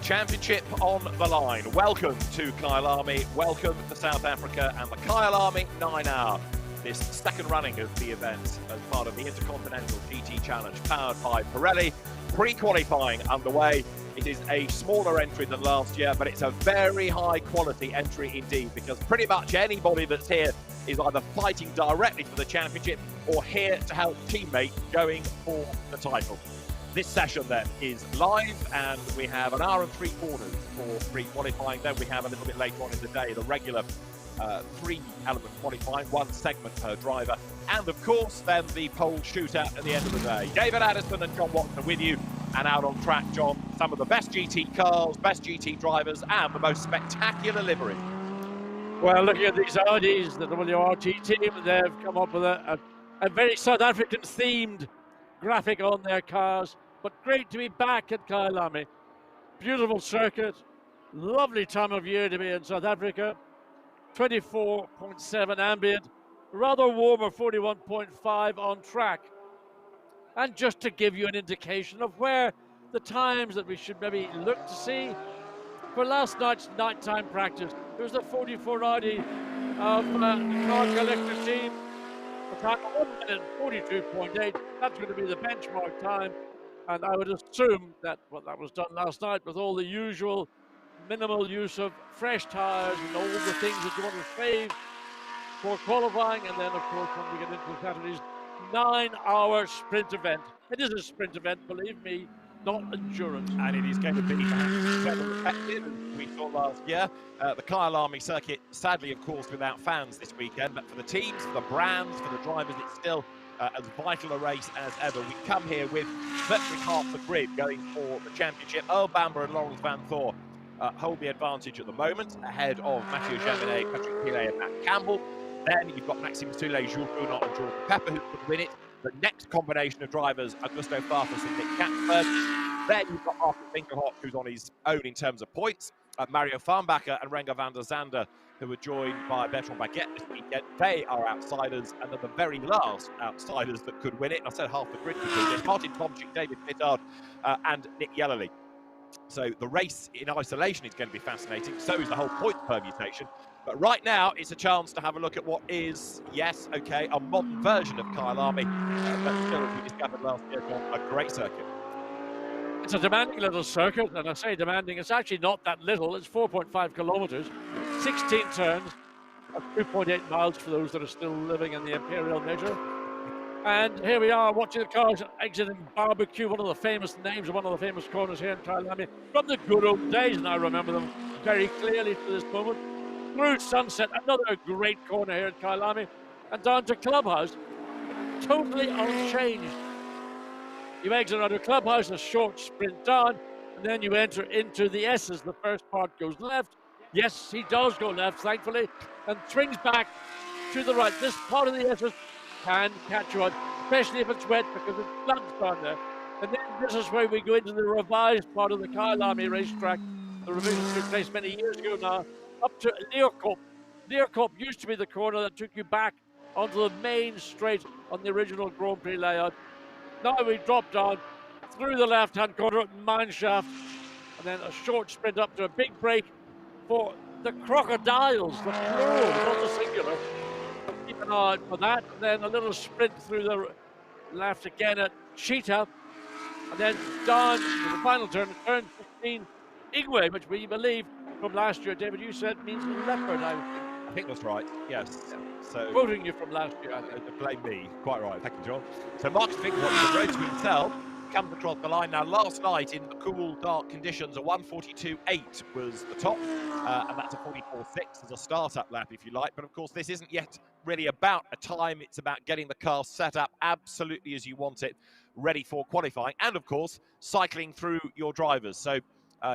Championship on the line. Welcome to Kyalami, welcome to South Africa and the Kyalami 9 Hour. This second running of the event as part of the Intercontinental GT Challenge powered by Pirelli. Pre-qualifying underway. It is a smaller entry than last year, but it's a very high quality entry indeed, because pretty much anybody that's here is either fighting directly for the championship or here to help teammate going for the title. This session then is live, and we have an hour and 3 quarters for pre-qualifying. Then we have a little bit later on in the day the regular 3-element qualifying, 1 segment per driver, and of course then the pole shootout at the end of the day. David Addison and John Watson with you, and out on track, John, some of the best GT cars, best GT drivers, and the most spectacular livery. Well, looking at these Audis, the WRT team, they've come up with a very South African themed graphic on their cars. But great to be back at Kyalami. Beautiful circuit, lovely time of year to be in South Africa. 24.7 ambient, rather warmer, 41.5 on track. And just to give you an indication of where the times that we should maybe look to see, for last night's nighttime practice, there was the 44 Audi of the car collector team. The time of 1 minute 42.8, that's going to be the benchmark time. And I would assume that that was done last night with all the usual minimal use of fresh tyres and all the things that you want to save for qualifying. And then, of course, when we get into Saturday's 9-hour sprint event. It is a sprint event, believe me, not endurance. And it is going to be weather effective, as we saw last year. The Kyalami circuit, sadly, of course, without fans this weekend. But for the teams, for the brands, for the drivers, it's still as vital a race as ever. We come here with virtually half the grid going for the championship. Earl, Bamber and Lawrence Vanthoor hold the advantage at the moment, ahead of Mathieu Jaminet, Patrick Pilet and Matt Campbell. Then you've got Maxime Soulet, Jules Bounot and Jordan Pepper who could win it. The next combination of drivers, Augusto Farfus and Nick Katzberg. Then you've got Marques Winkelhock, who's on his own in terms of points. Mario Farnbacher and Renger van der Zande, who were joined by Bertrand Baguette this weekend. They are outsiders, and they're the very last outsiders that could win it. And I said half the grid could win it. Martin Tomczyk, David Pittard, and Nick Yellerly. So the race in isolation is going to be fascinating. So is the whole point permutation. But right now, it's a chance to have a look at what is, yes, okay, a modern version of Kyalami, but still, as we discovered last year, a great circuit. It's a demanding little circuit, and I say demanding, it's actually not that little. It's 4.5 kilometers, 16 turns, 2.8 miles for those that are still living in the imperial measure. And here we are watching the cars exiting Barbecue, one of the famous names, one of the famous corners here in Kyalami, from the good old days, and I remember them very clearly to this moment. Through Sunset, another great corner here at Kyalami, and down to Clubhouse, totally unchanged. You exit out of Clubhouse, a short sprint down, and then you enter into the S's. The first part goes left. Yes, he does go left, thankfully, and swings back to the right. This part of the S's can catch you out, especially if it's wet, because it floods down there. And then this is where we go into the revised part of the Kyalami racetrack. The revision took place many years ago now, up to Leerkop. Leerkop used to be the corner that took you back onto the main straight on the original Grand Prix layout. Now we drop down through the left-hand corner at Mineshaft, and then a short sprint up to a big break for the crocodiles, the plural, not the singular. Keep an eye out for that. And then a little sprint through the left again at Cheetah, and then down to the final turn, turn 15, Igwe, which we believe from last year, David, you said means leopard. I think that's right, yes. So quoting you from last year. Blame me, quite right, thank you, John. So Marques Winkelhock, the road to himself, comes across the line. Now, last night in the cool, dark conditions, a 1:42.8 was the top, and that's a 44.6 as a start-up lap, if you like. But of course, this isn't yet really about a time. It's about getting the car set up absolutely as you want it, ready for qualifying, and of course, cycling through your drivers. So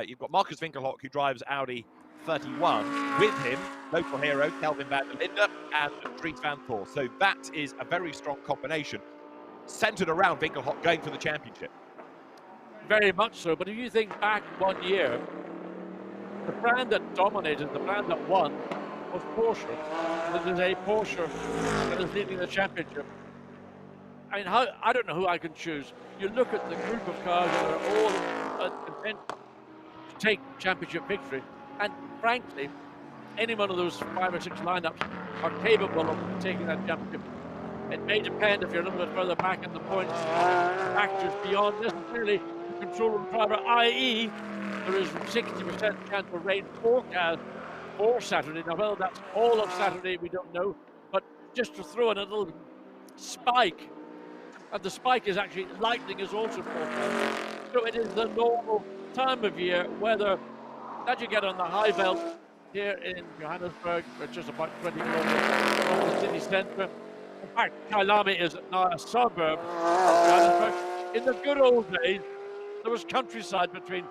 you've got Marques Winkelhock, who drives Audi 31, with him, local hero Kelvin van der Linde and Dries Vanthoor. So that is a very strong combination, centred around Winkelhock going for the championship. Very much so, but if you think back 1 year, the brand that dominated, the brand that won, was Porsche. This is a Porsche that is leading the championship. I mean, I don't know who I can choose. You look at the group of cars that are all content to take championship victory. And frankly, any one of those 5 or 6 lineups are capable of taking that championship. It may depend if you're a little bit further back in the points, factors beyond necessarily the control of the driver, i.e. there is 60% chance of rain forecast for Saturday. Now, whether that's all of Saturday, we don't know, but just to throw in a little spike, and the spike is actually lightning is also forecast. So it is the normal time of year weather that you get on the high belt here in Johannesburg, which is about 20 kilometers from the city centre. In fact, Kyalami is now a suburb of Johannesburg. In the good old days, there was countryside between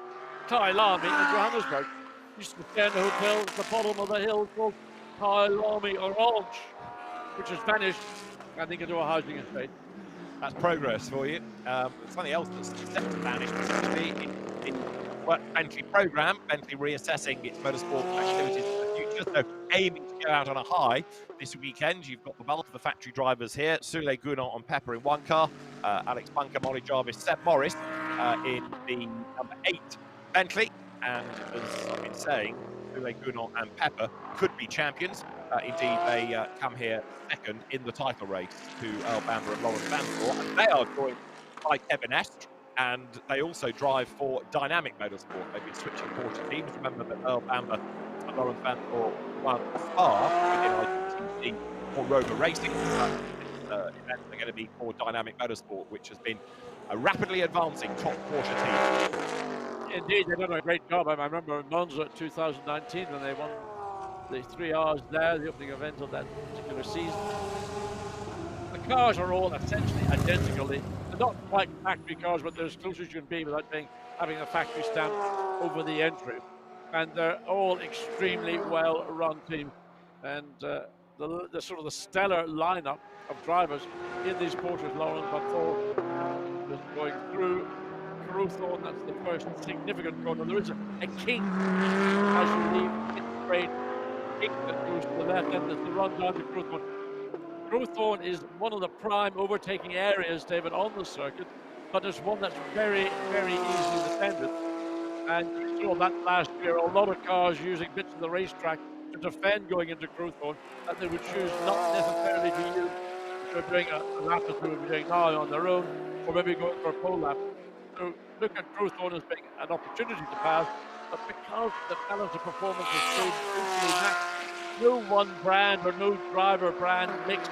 Kyalami and Johannesburg. You used to stay in a hotel at the bottom of the hill called Kyalami Orange, which has vanished, I think, into a housing estate. That's progress for you. Something else that's set to vanish, particularly in Bentley programme, Bentley reassessing its motorsport activities in the future, so aiming to go out on a high this weekend. You've got the bulk of the factory drivers here, Sule Gounod and Pepper in one car, Alex Bunker, Molly Jarvis, Seb Morris in the number 8 Bentley, and as I've been saying, Sule Gounod and Pepper could be champions. Indeed, they come here second in the title race to Earl Bamber and Lawrence Vanthoor, and they are joined by Kevin Est, and they also drive for Dynamic Motorsport. They've been switching Porsche teams. Remember that Earl Bamber and Lawrence Vanthoor won Spa within IGTC for Rover Racing. Events are going to be for Dynamic Motorsport, which has been a rapidly advancing top Porsche team. Indeed, they've done a great job. I remember in Monza 2019 when they won the 3 hours there, the opening event of that particular season. The cars are all essentially identical. They're not quite factory cars, but they're as close as you can be without having a factory stamp over the entry. And they're all extremely well-run teams. And the sort of the stellar lineup of drivers in these Porsches, Lawrence Vanthoor is going through Crowthorne. That's the first significant corner. There is a kink as you leave in straight. That goes to the left end as the run down to Crowthorne. Crowthorne is one of the prime overtaking areas, David, on the circuit, but it's one that's very, very easily defended. And you saw that last year, a lot of cars using bits of the racetrack to defend going into Crowthorne that they would choose not necessarily to use if they're doing a lap as they would be doing now on their own, or maybe going for a pole lap. So look at Crowthorne as being an opportunity to pass, but because the balance of performance is so brutally matched, no one brand or no driver brand mix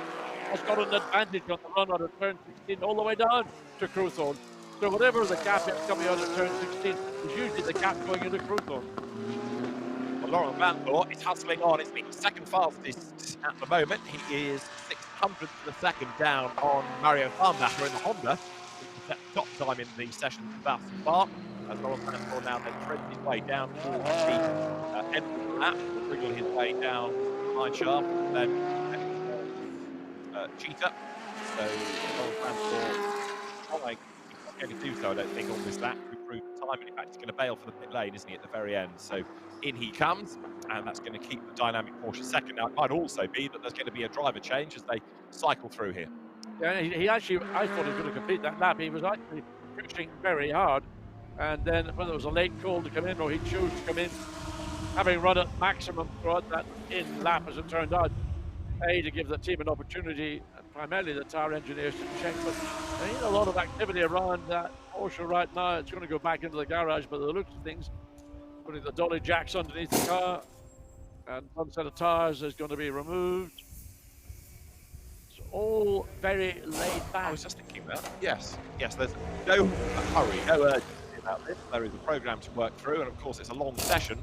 has got an advantage on the run out of turn 16 all the way down to Crowthorne. So whatever the gap is coming out of turn 16 is usually the gap going into Crowthorne. Well, Lawrence Vanthoor is hustling on. It's been second fastest at the moment. He is 600th of a second down on Mario Farnbacher in the Honda. He's set the top time in the session thus far. As Lawrence Vanthoor now then threads his way down towards the end of the lap, will wriggle his way down the line shaft, and then Cheetah. So Lawrence Vanthoor trying, he's not going to do so, I don't think, on this lap to improve the time. And in fact, he's going to bail for the pit lane, isn't he, at the very end? So in he comes, and that's going to keep the Dynamic Porsche second. Now, it might also be that there's going to be a driver change as they cycle through here. Yeah, he actually, I thought he was going to complete that lap. He was actually pushing very hard. And then when there was a late call to come in, or he chose to come in, having run at maximum throughout that in lap, as it turned out, to give the team an opportunity, and primarily the tyre engineers to check. But there ain't a lot of activity around that Porsche right now. It's going to go back into the garage by the looks of things, putting the dolly jacks underneath the car, and one set of tyres is going to be removed. It's all very laid back. I was just thinking that. Yes, there's no hurry, no urgency about this. There is a programme to work through, and of course it's a long session.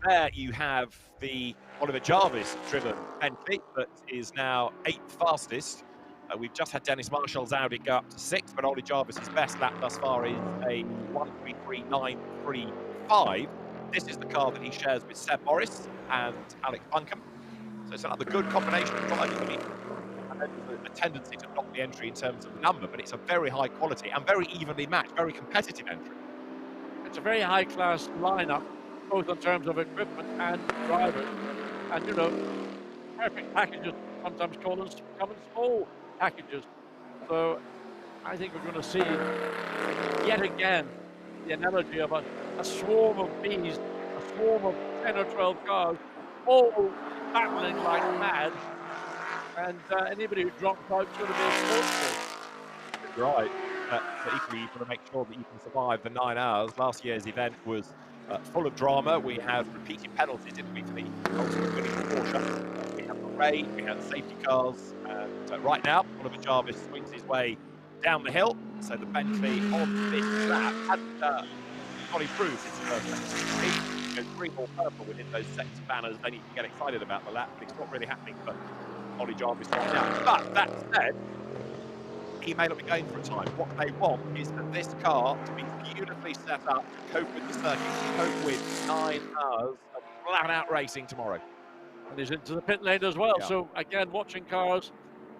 There you have the Oliver Jarvis driven Bentley that is now 8th fastest. We've just had Dennis Marshall's Audi go up to 6th, but Oliver Jarvis's best lap thus far is a 1:33.935. This is the car that he shares with Seb Morris and Alex Bunker. So it's another good combination of drivers. I mean, there's a tendency to knock the entry in terms of the number, but it's a very high quality and very evenly matched, very competitive entry. It's a very high class lineup, both in terms of equipment and drivers. And you know, perfect packages, sometimes called as common small packages. So I think we're going to see yet again the analogy of a a swarm of bees, a swarm of 10 or 12 cars, all battling like mad. And anybody who drops out is going to be a sports. Right. But equally, you've got to make sure that you can survive the 9 hours. Last year's event was full of drama. We had repeated penalties, didn't we, for the ultimate winning Porsche. We had the rain, we had safety cars, and right now, Oliver Jarvis swings his way down the hill. So the Bentley on this lap hadn't got improved since the first lap. If it goes green or purple within those sector banners, then you can get excited about the lap, but it's not really happening for Ollie Jarvis right now. But that said, he may not be going for a time. What they want is for this car to be beautifully set up to cope with the circuit, to cope with 9 hours of flat-out racing tomorrow. And he's into the pit lane as well. Yeah. So again, watching cars,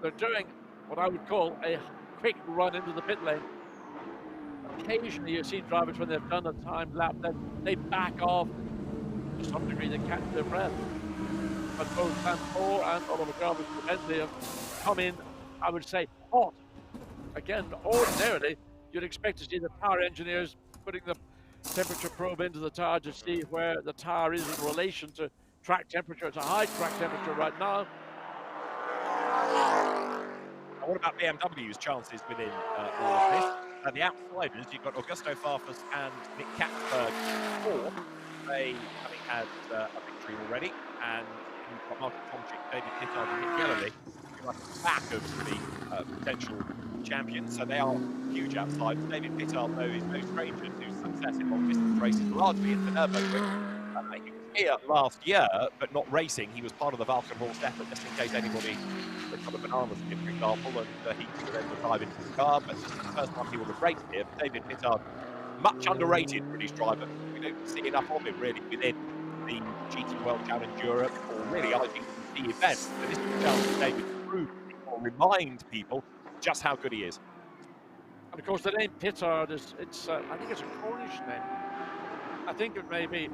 they're doing what I would call a quick run into the pit lane. Occasionally you see drivers when they've done a timed lap, then they back off to some degree, they catch their breath. But both Vanthoor and Oliver Jarvis Bentley have come in, I would say, hot. Again, ordinarily, you'd expect to see the power engineers putting the temperature probe into the tire to see where the tire is in relation to track temperature. It's a high track temperature right now. What about BMW's chances within all of this? The outsiders, you've got Augusto Farfus and Nick Katzberg fourth. They having had a victory already, and you've got Martin Tomczyk, David Pittard, and Nick Kyalami, like the back of the potential champions. So they are huge outsiders. David Pittard, though, is no stranger to success in long-distance races, largely in the Nürburgring. He was here last year, but not racing. He was part of the Valkenhorst effort, just in case anybody got a banana skin, for example, and he could then dive into the car. But this is the first time he will have raced here. David Pittard, much underrated British driver. We don't see enough of him really within the GT World Challenge Europe or really IGCC events. So this is a challenge for David to prove or remind people just how good he is. And of course, the name Pittard is, I think it's a Cornish name. I think it may be,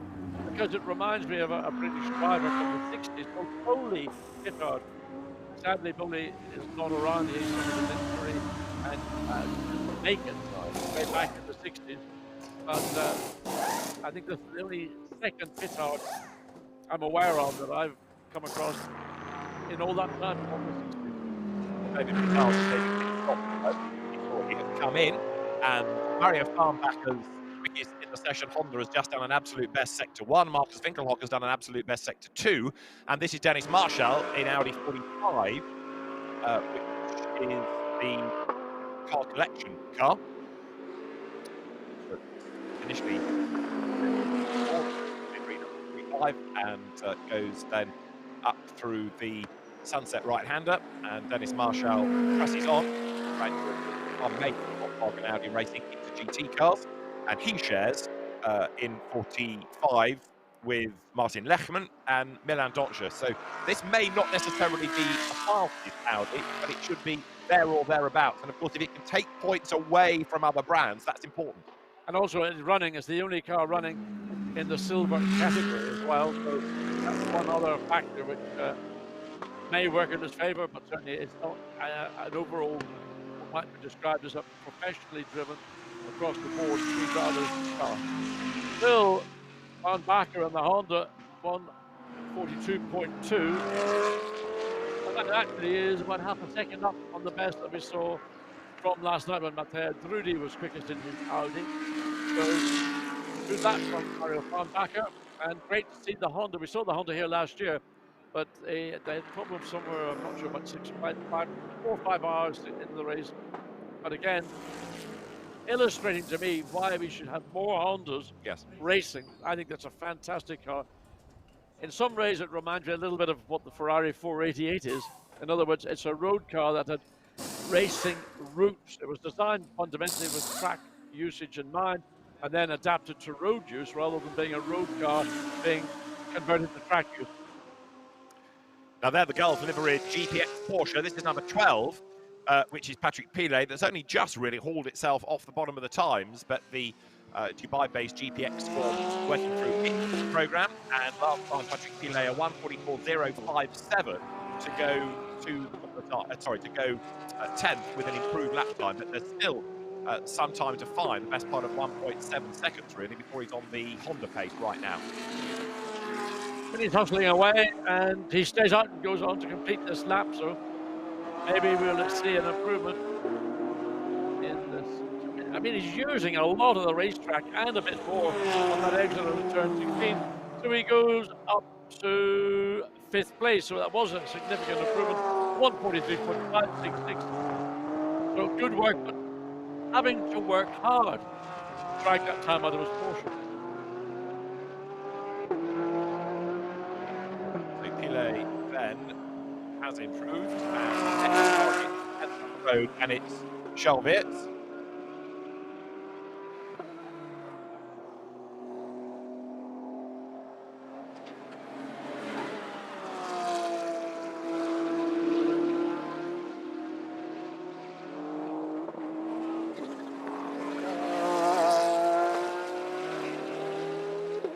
because it reminds me of a British driver from the 60s called Bully Pittard. Sadly, Bully is not around. He's an injury and naked way back in the 60s. But I think that's the only second Pittard I'm aware of that I've come across in all that time from the 60s. David Pittard, before he had come in, and Mario Farnbacher's quickest in the session Honda has just done an absolute best sector 1. Marcus Winkelhock has done an absolute best sector 2, and this is Dennis Marshall in Audi 45, which is the car collection car. Initially, 45 and goes then up through the sunset right-hander, and Dennis Marshall presses on, right, on mate of Audi racing into GT cars, and he shares in 45 with Martin Lechman and Milan Doncia. So this may not necessarily be a fastest Audi, but it should be there or thereabouts. And of course, if it can take points away from other brands, that's important. And also, it's running as the only car running in the silver category as well. So that's one other factor which may work in his favour, but certainly it's not an overall what might be described as a professionally driven across the board three drivers car. Still, Farnbacher and the Honda 142.2, and that actually is about half a second up on the best that we saw from last night when Matteo Drudi was quickest in his Audi. So good lap from Mario Farnbacher, and great to see the Honda. We saw the Honda here last year, but they had problems somewhere, I'm not sure, about 4 or 5 hours into the race. But again, illustrating to me why we should have more Hondas racing. I think that's a fantastic car. In some ways, it reminds me a little bit of what the Ferrari 488 is. In other words, it's a road car that had racing roots. It was designed fundamentally with track usage in mind, and then adapted to road use rather than being a road car being converted to track use. Now there the Gulf liveried GPX Porsche. This is number 12, which is Patrick Pilet. That's only just really hauled itself off the bottom of the times, but the Dubai-based GPX squad working through its program, and last time Patrick Pilet a 1:44.057 to go to 10th with an improved lap time. But there's still some time to find, the best part of 1.7 seconds really, before he's on the Honda pace right now. But he's hustling away, and he stays out and goes on to complete this lap, so maybe we'll see an improvement in this. I mean, he's using a lot of the racetrack and a bit more on that exit of turn 16. So he goes up to 5th place. So that was a significant improvement. 1:43.566. So good work, but having to work hard to drag that time out of his Porsche. So Pirelli then has improved and the road, and it's Chalvitz.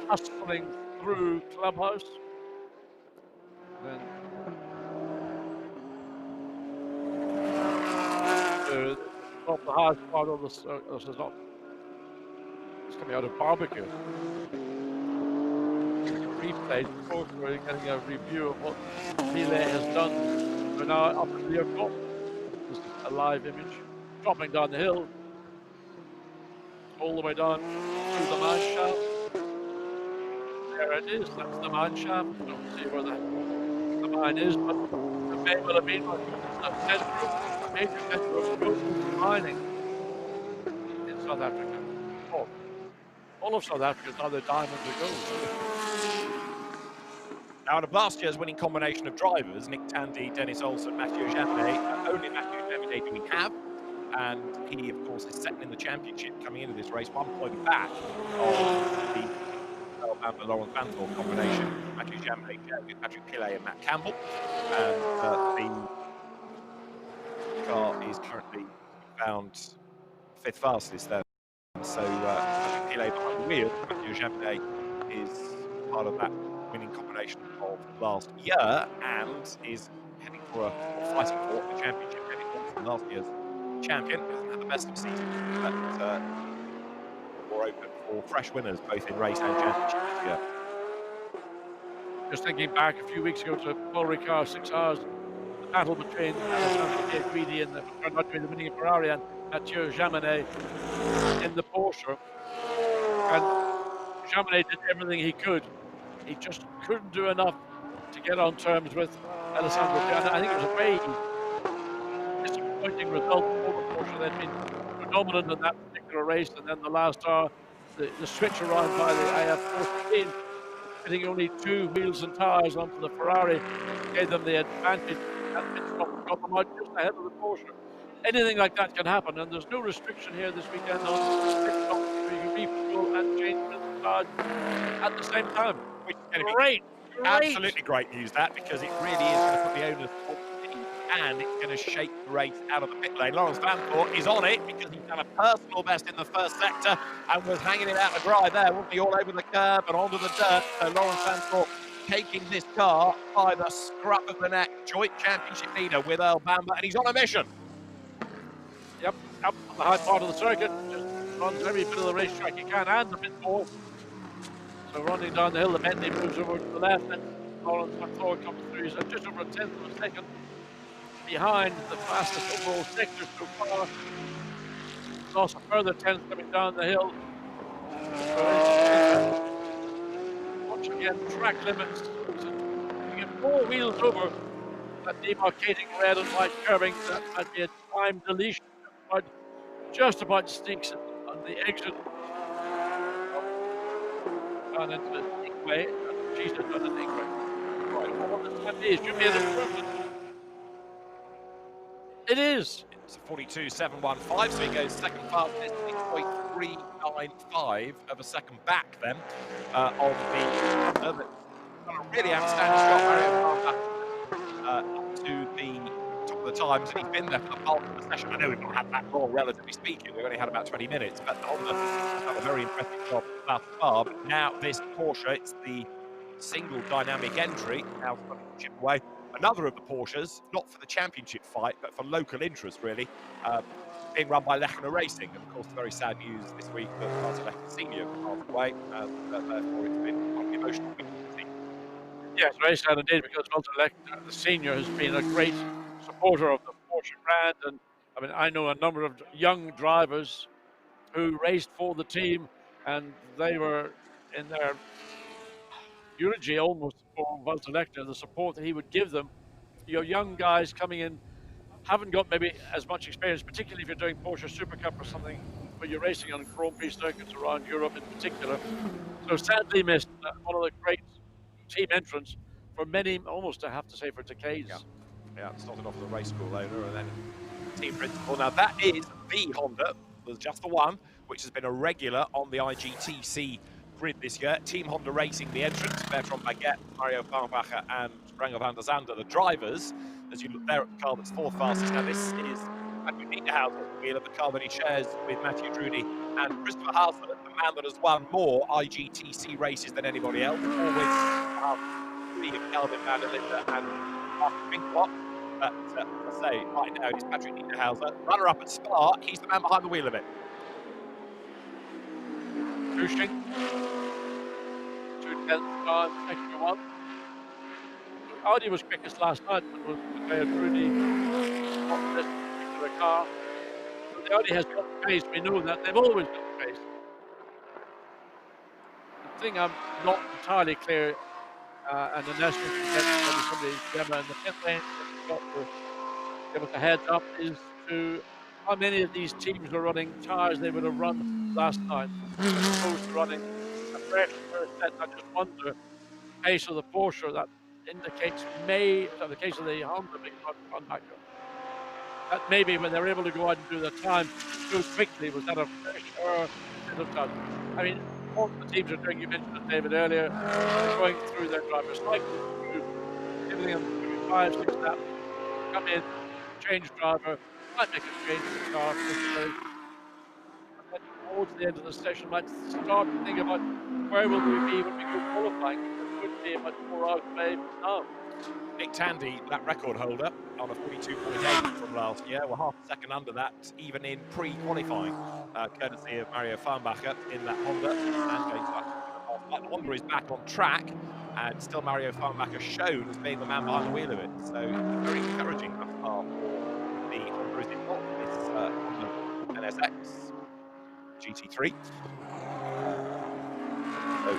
Hustling through Clubhouse. Then off the highest part of the circle. This is not. It's coming out of barbecue. Replay. Of course, we're getting a review of what Pirelli has done. We're now up at the airport. This is a live image. Dropping down the hill. All the way down to the mine shaft. There it is. That's the mine shaft. I don't see where the mine is, but it may well have been a major centre of gold mining in South Africa. Oh, all of South Africa is now the diamonds and gold. Now, out of last year's winning combination of drivers, Nick Tandy, Dennis Olsen, Mathieu Jaminet, only Mathieu Jaminet do we have, and he, of course, is second in the championship coming into this race, 1 point back of the Earl, Bamber, Laurent Vanthoor combination. Mathieu Jaminet, Patrick Pirelli and Matt Campbell. And the car is currently found 5th fastest there. So Patrick Pirelli behind the wheel, Mathieu Jaminet is part of that winning combination of last year and is heading for fighting for the championship, heading on from last year's champion. Hasn't had the best of seasons, but more open for fresh winners both in race and championship this year. Just thinking back a few weeks ago to Paul Ricard, 6 hours, the battle between Addison and the winning Ferrari and Mathieu Jaminet in the Porsche. And Jaminet did everything he could. He just couldn't do enough to get on terms with Addison. I think it was a very disappointing result for the Porsche. They'd been dominant in that particular race, and then the last hour, the switch around by the IF14, fitting only 2 wheels and tyres onto the Ferrari, gave them the advantage and got them out just ahead of the Porsche. Anything like that can happen, and there's no restriction here this weekend on pit stop, so you can refuel and change the tires at the same time. Which is Great. Absolutely great news, that, because it really is going to put the onus on the team, and it's going to shake the race out of the pit lane. Laurent Vanthoor is on it because he's done a personal best in the first sector and was hanging it out to dry there, wasn't he, all over the curb and onto the dirt. So Laurent Vanthoor taking this car by the scruff of the neck, joint championship leader with Earl Bamber, and he's on a mission. Yep, up on the high part of the circuit, just runs every bit of the racetrack he can and a bit more. So running down the hill, the Bentley moves over to the left, and Laurent Vanthoor comes through. He's just over 1/10 of a second behind the fastest overall sector so far. There's also further 10 coming down the hill. So once again, track limits. So you get 4 wheels over that demarcating red and white curbing. That might be a time deletion. Just about sneaks it on the exit. Down into the Igtc, and she's just done an Igtc. Right, well, what this one is, should be an improvement. It is. It's a 42.715, so he goes second fastest, 6.395 of a second back then on the done a really outstanding job, up to the top of the times, and he's been there for the bulk of the session. I know we've not had that long, relatively speaking. We've only had about 20 minutes, but Honda has done a very impressive job thus far. But now this Porsche, it's the single dynamic entry, now starting to chip away. Another of the Porsches, not for the championship fight, but for local interest, really. being run by Lechner Racing. And of course, very sad news this week that Martin Lechner Senior passed away, and therefore it's been quite an emotional week for the team. Yes, very sad indeed, because Walter Lechner, the senior, has been a great supporter of the Porsche brand. And I mean, I know a number of young drivers who raced for the team, and they were in their eulogy almost for Walter Lechner, the support that he would give them. Your young guys coming in haven't got maybe as much experience, particularly if you're doing Porsche Super Cup or something, where you're racing on Grand Prix circuits around Europe in particular. So sadly missed, one of the great team entrants for many, almost I have to say, for decades. Yeah, started off as a race school owner and then team principal. Now that is the Honda. There's just the one, which has been a regular on the Igtc grid this year. Team Honda Racing, the entrants, Bertrand Baguette, Mario Farnbacher and Renger van der Zande, the drivers. As you look there at the car that's fourth fastest. Now this is Matthew Niederhauser at the wheel of the car that he shares with Matthew Drudy and Christopher Hausler, the man that has won more Igtc races than anybody else, always Calvin van der Linde and Mark Finklock. But I'll say right now it is Patrick Niederhauser, runner-up at Spa. He's the man behind the wheel of it. Pushing. 2/10 time, second one. Audi was quickest last night, but was Drudy on this particular car. So the Audi has got the pace. We know that they've always got the pace. The thing I'm not entirely clear, and the national somebody Gemma in the pit lane got to give us a heads up, is to how many of these teams are running tyres they would have run last night, as opposed to running a fresh first set. I just wonder, the pace of the Porsche, that indicates in the case of the Honda being run back up, that maybe when they're able to go out and do the time too quickly, was that a fresh set of time? I mean, what the teams are doing, you mentioned it, David, earlier, they're going through their driver's cycle, giving them maybe 5-6 laps, come in, change driver, might make a change in the car, and then towards the end of the session, might start to think about where will we be when we go qualifying. It would be a much more out play now. Nick Tandy, that record holder, on a 42.8 from last year. We're half a second under that, even in pre-qualifying, courtesy of Mario Farnbacher in that Honda. And going back, the Honda is back on track, and still Mario Farnbacher shown as being the man behind the wheel of it. So very encouraging thus far for the Honda is involved in this Honda NSX GT3. So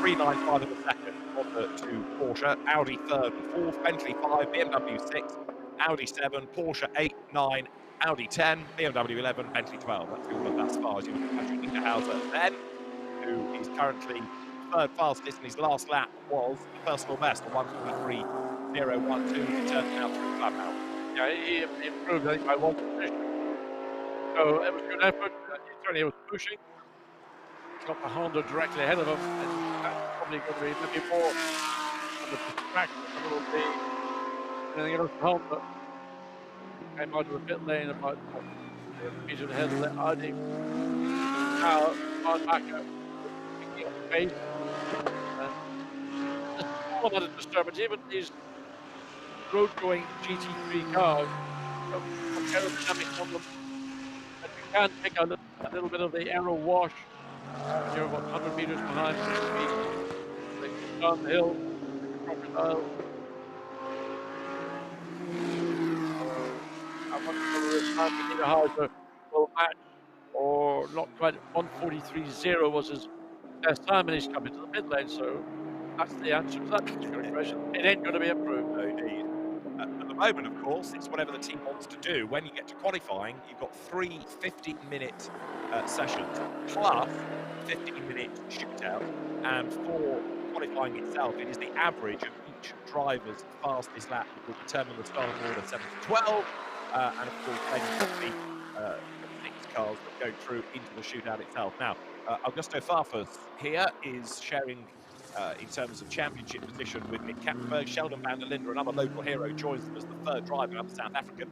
395 in the second, Honda to Porsche, Audi third and fourth, Bentley 5, BMW 6, Audi 7, Porsche 8, 9, Audi 10, BMW 11, Bentley 12. That's the order thus far as you look at Patrick Niederhauser then, who is currently third fastest, and his last lap was the personal best, the 1:23.012. He turned out through the clubhouse. Yeah, he improved, I think, by 1 position. So it was a good effort. He certainly was pushing. Got the Honda directly ahead of him, and that's probably going to be maybe more on the distraction than it will be anything else. Honda came out of the pit lane about 300 meters ahead of the Audi. Now, on back up, picking up the pace. And all of that is disturbance. Even these road-going GT3 cars, aerodynamics on them, and you can pick a little bit of the aero wash. You're about 100 meters behind down the hill, crocodile. I'm not sure whether this time Niederhauser will match or not quite. 1:43.0 was his best time, and he's come into the pit lane. So that's the answer to that particular question. It ain't going to be improved. No, indeed. At the moment, of course, it's whatever the team wants to do. When you get to qualifying, you've got 3 15-minute sessions plus 15-minute shootout, and for qualifying itself, it is the average of each driver's fastest lap that will determine the starting order 7 to 12, and of course then you've got the 6 cars that go through into the shootout itself. Now, Augusto Farfus here is sharing in terms of championship position with Nick Kapsberg. Sheldon van der Linde, another local hero, joins them as the third driver, another South African.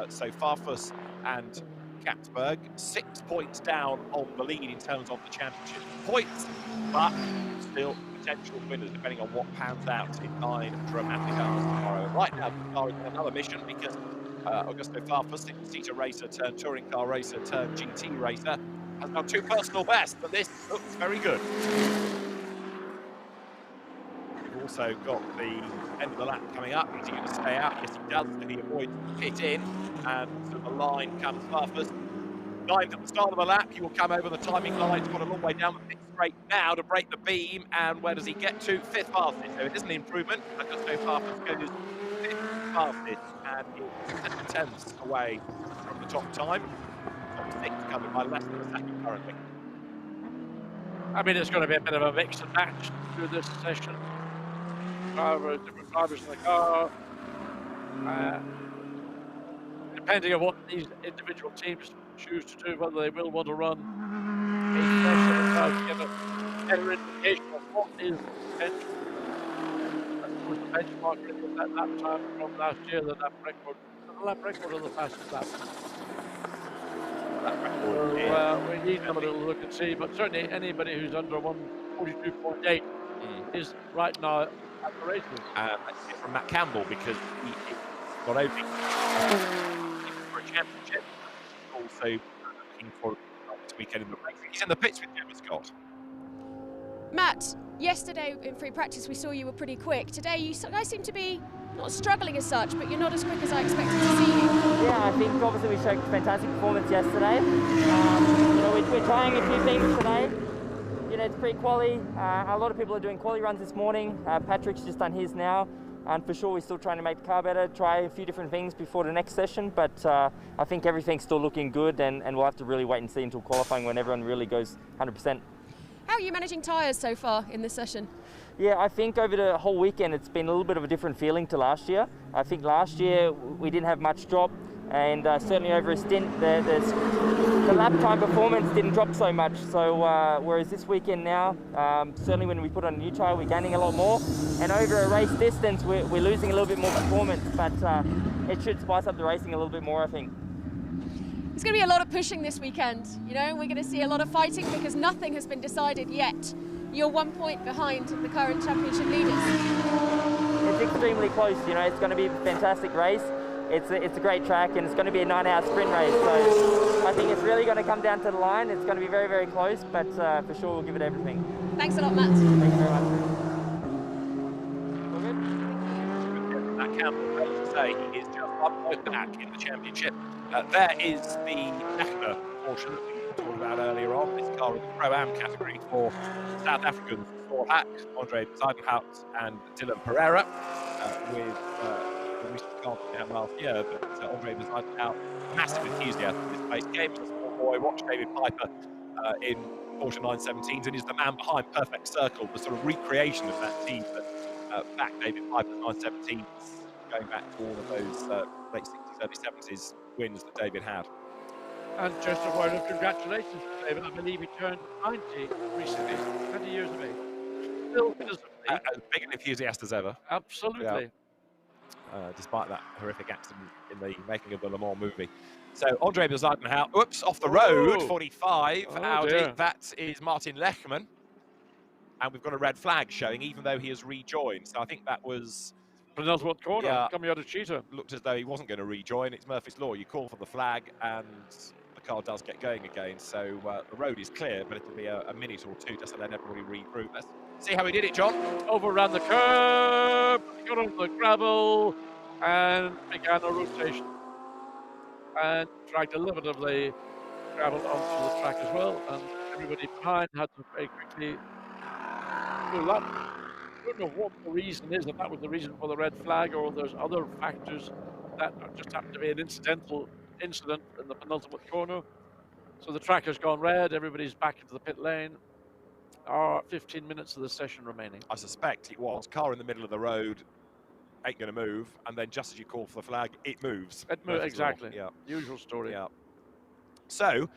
So Farfus and Kapsberg 6 points down on the lead in terms of the championship points, but still potential winners depending on what pans out in 9 dramatic hours tomorrow. Right now, the car is on another mission because Augusto Farfus, six-seater racer turned touring car racer turned GT racer, has done 2 personal bests, and this looks very good. We've also got the end of the lap coming up. Is he going to stay out? Yes, he does. So he avoids pit in, and to the line comes Farfus. Lined at the start of the lap, he will come over the timing line. He's got a long way down the pit straight now to break the beam, and where does he get to? 5th fastest. So it is an improvement. Augusto Farfus goes 5th fastest, and it's 7/10ths away from the top time. Top 6 covered by less than a second currently. I mean, it's going to be a bit of a mix and match through this session. Different drivers in the car. Depending on what these individual teams choose to do, whether they will want to run a session and try to get a better indication of what is potential. That was the benchmark really was that lap time from last year, the lap record. The lap record or the fastest lap? So, we need to have a little look and see, but certainly anybody who's under 142.8 is right now at the races. Let's hear from Matt Campbell, because he is not only for a championship, also looking for this weekend in the race. He's in the pits with Gemma Scott. Matt, yesterday in free practice we saw you were pretty quick. Today you guys seem to be not struggling as such, but you're not as quick as I expected to see you. Yeah, I think obviously we showed fantastic performance yesterday. You know, we're trying a few things today. You know, it's pre-quali. A lot of people are doing quali runs this morning. Patrick's just done his now. And for sure, we're still trying to make the car better, try a few different things before the next session. But I think everything's still looking good, and we'll have to really wait and see until qualifying when everyone really goes 100%. How are you managing tyres so far in this session? Yeah, I think over the whole weekend it's been a little bit of a different feeling to last year. I think last year we didn't have much drop, and certainly over a stint the lap time performance didn't drop so much. So whereas this weekend now, certainly when we put on a new tyre we're gaining a lot more, and over a race distance we're losing a little bit more performance, but it should spice up the racing a little bit more, I think. There's going to be a lot of pushing this weekend, you know, we're going to see a lot of fighting because nothing has been decided yet. You're 1 point behind the current championship leaders. It's extremely close, you know, it's going to be a fantastic race. It's a great track, and it's going to be a 9-hour sprint race, so I think it's really going to come down to the line. It's going to be very, very close, but for sure we'll give it everything. Thanks a lot, Matt. Thank you very much. All good? Matt Campbell, as I say, he is just 1 point back in the championship. There is the Lechtner Porsche that we talked about earlier on. This car in the Pro-Am category for South Africans, Thor Hack, Andre Zeidenhout and Dylan Pereira, with the recent car that we had last year. But Andre Zeidenhout, massive enthusiasm for this place. Came as a small boy, watched David Piper in Porsche 917s, and is the man behind Perfect Circle, the sort of recreation of that team that backed David Piper's 917s, going back to all of those late 60s, early 70s wins that David had. And just a word of congratulations to David. I believe he turned 90 recently, 20 years of age. Still innocently. As big an enthusiast as ever. Absolutely. Yeah. Despite that horrific accident in the making of the Le Mans movie. So Andre Zeidenhout, oops, off the road, 45, Audi. Dear. That is Martin Lechman. And we've got a red flag showing, even though he has rejoined. So I think that was... Penultimate corner, Yeah. coming out of Cheetah. Looked as though he wasn't going to rejoin. It's Murphy's Law. You call for the flag, and the car does get going again. So the road is clear, but it'll be a minute or two just to let everybody regroup. Let's see how he did it, John. Overran the curb, got on the gravel, and began a rotation. And dragged a little bit of the gravel onto the track as well. And everybody behind had to very quickly pull up. I don't know what the reason is, if that was the reason for the red flag, or there's other factors that just happened to be an incidental incident in the penultimate corner. So the track has gone red, everybody's back into the pit lane. 15 minutes of the session remaining. I suspect it was. Car in the middle of the road, ain't going to move, and then just as you call for the flag, it moves. Exactly. Yeah. Usual story. Yeah. So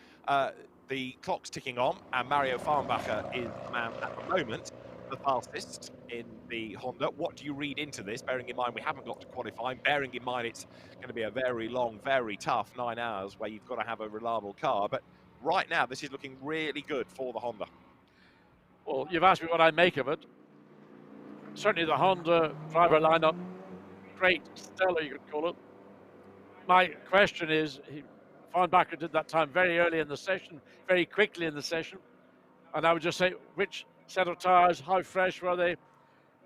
the clock's ticking on, and Mario Farnbacher is the man at the moment, the fastest in the Honda. What do you read into this, bearing in mind we haven't got to qualifying, bearing in mind it's going to be a very long, very tough 9 hours where you've got to have a reliable car, but right now this is looking really good for the Honda. Well, you've asked me what I make of it. Certainly the Honda driver lineup, great, stellar you could call it. My question is, Farnbacher did that time very early in the session, very quickly in the session, and I would just say, which set of tyres, how fresh were they?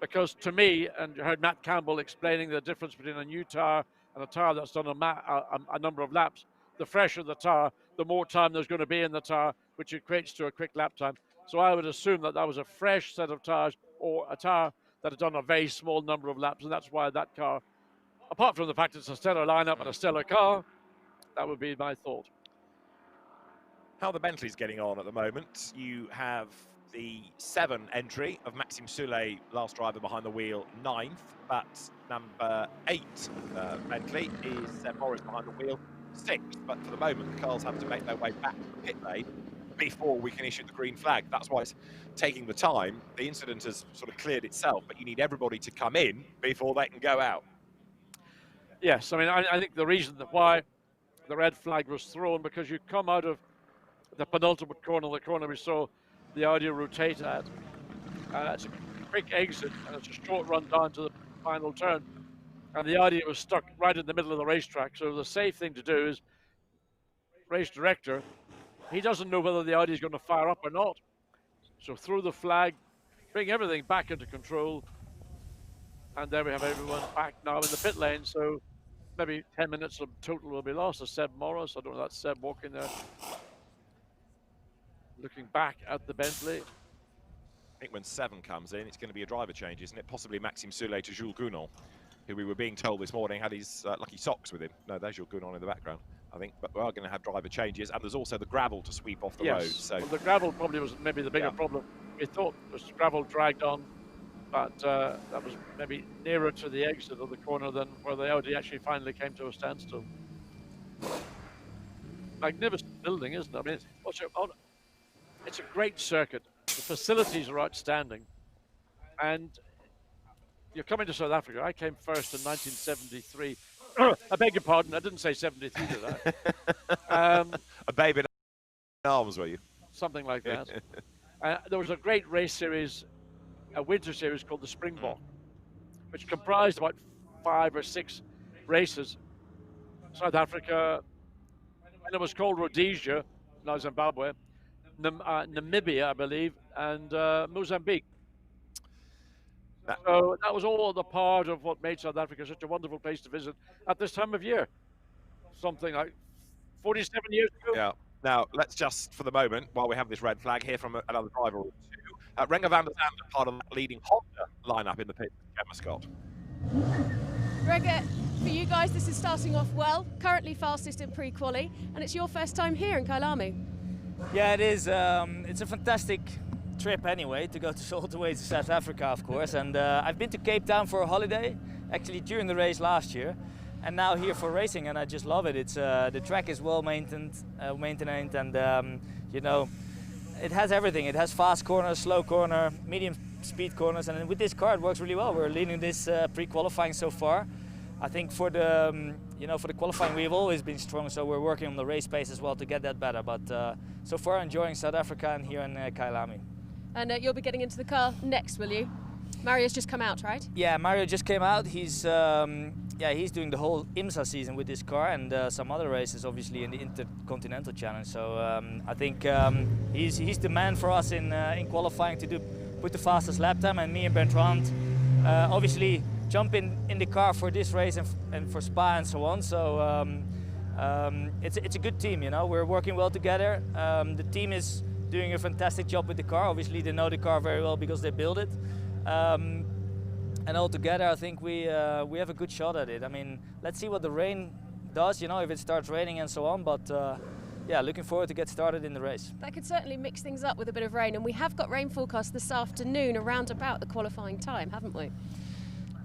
Because to me, and you heard Matt Campbell explaining the difference between a new tyre and a tyre that's done a number of laps, the fresher the tyre, the more time there's going to be in the tyre, which equates to a quick lap time. So I would assume that that was a fresh set of tyres, or a tyre that had done a very small number of laps, and that's why that car, apart from the fact it's a stellar lineup and a stellar car, that would be my thought. How the Bentley's getting on at the moment. You have the 7 entry of Maxime Soulet, last driver behind the wheel, 9th, but number 8 Bentley is Seb Morris behind the wheel, 6th. But for the moment, the cars have to make their way back to the pit lane before we can issue the green flag. That's why it's taking the time. The incident has sort of cleared itself, but you need everybody to come in before they can go out. Yes, I mean, I think the reason that why the red flag was thrown, because you come out of the penultimate corner, the corner we saw the Audi rotate at. It's a quick exit, and it's a short run down to the final turn. And the Audi was stuck right in the middle of the racetrack. So the safe thing to do is, race director, he doesn't know whether the Audi is going to fire up or not. So throw the flag, bring everything back into control, and there we have everyone back now in the pit lane. So maybe 10 minutes of total will be lost to Seb Morris. I don't know, that's Seb walking there, looking back at the Bentley. I think when 7 comes in, it's going to be a driver change, isn't it? Possibly Maxime Soulet to Jules Gounon, who we were being told this morning had his lucky socks with him. No, there's Jules Gounon in the background, I think. But we are going to have driver changes, and there's also the gravel to sweep off the road. So well, the gravel probably was maybe the bigger problem. We thought was gravel dragged on, but that was maybe nearer to the exit of the corner than where the Audi actually finally came to a standstill. Magnificent building, isn't it? I mean, it's a great circuit. The facilities are outstanding. And you're coming to South Africa. I came first in 1973. I beg your pardon, I didn't say 73 to that. A baby in arms, were you? Something like that. There was a great race series, a winter series called the Springbok, which comprised about 5 or 6 races. South Africa, and it was called Rhodesia, now Zimbabwe, Namibia, I believe, and Mozambique. So that was all the part of what made South Africa such a wonderful place to visit at this time of year. Something like 47 years ago. Yeah. Now, let's just, for the moment, while we have this red flag, hear from another driver or two. Renger van der Zande, part of that leading Honda lineup in the pit, Gemma Scott. Renger, for you guys, this is starting off well. Currently fastest in pre-quali, and it's your first time here in Kyalami. Yeah, it is. It's a fantastic trip anyway, to go all the way to South Africa, of course. And I've been to Cape Town for a holiday, actually during the race last year, and now here for racing, and I just love it. It's the track is well maintained, and you know, it has everything. It has fast corners, slow corner, medium speed corners, and with this car it works really well. We're leading this pre-qualifying so far. I think for the for the qualifying we've always been strong, so we're working on the race pace as well to get that better. But so far enjoying South Africa and here in Kyalami. And you'll be getting into the car next, will you? Mario's just come out, right? Yeah, Mario just came out. He's he's doing the whole IMSA season with this car and some other races, obviously in the Intercontinental Challenge. So I think he's the man for us in qualifying to put the fastest lap time. And me and Bertrand obviously jump in the car for this race and for Spa and so on. So it's a good team, you know. We're working well together. The team is doing a fantastic job with the car. Obviously they know the car very well because they build it. And all together I think we have a good shot at it. I mean, let's see what the rain does, you know, if it starts raining and so on. But yeah, looking forward to get started in the race. That could certainly mix things up with a bit of rain, and we have got rain forecast this afternoon around about the qualifying time, haven't we?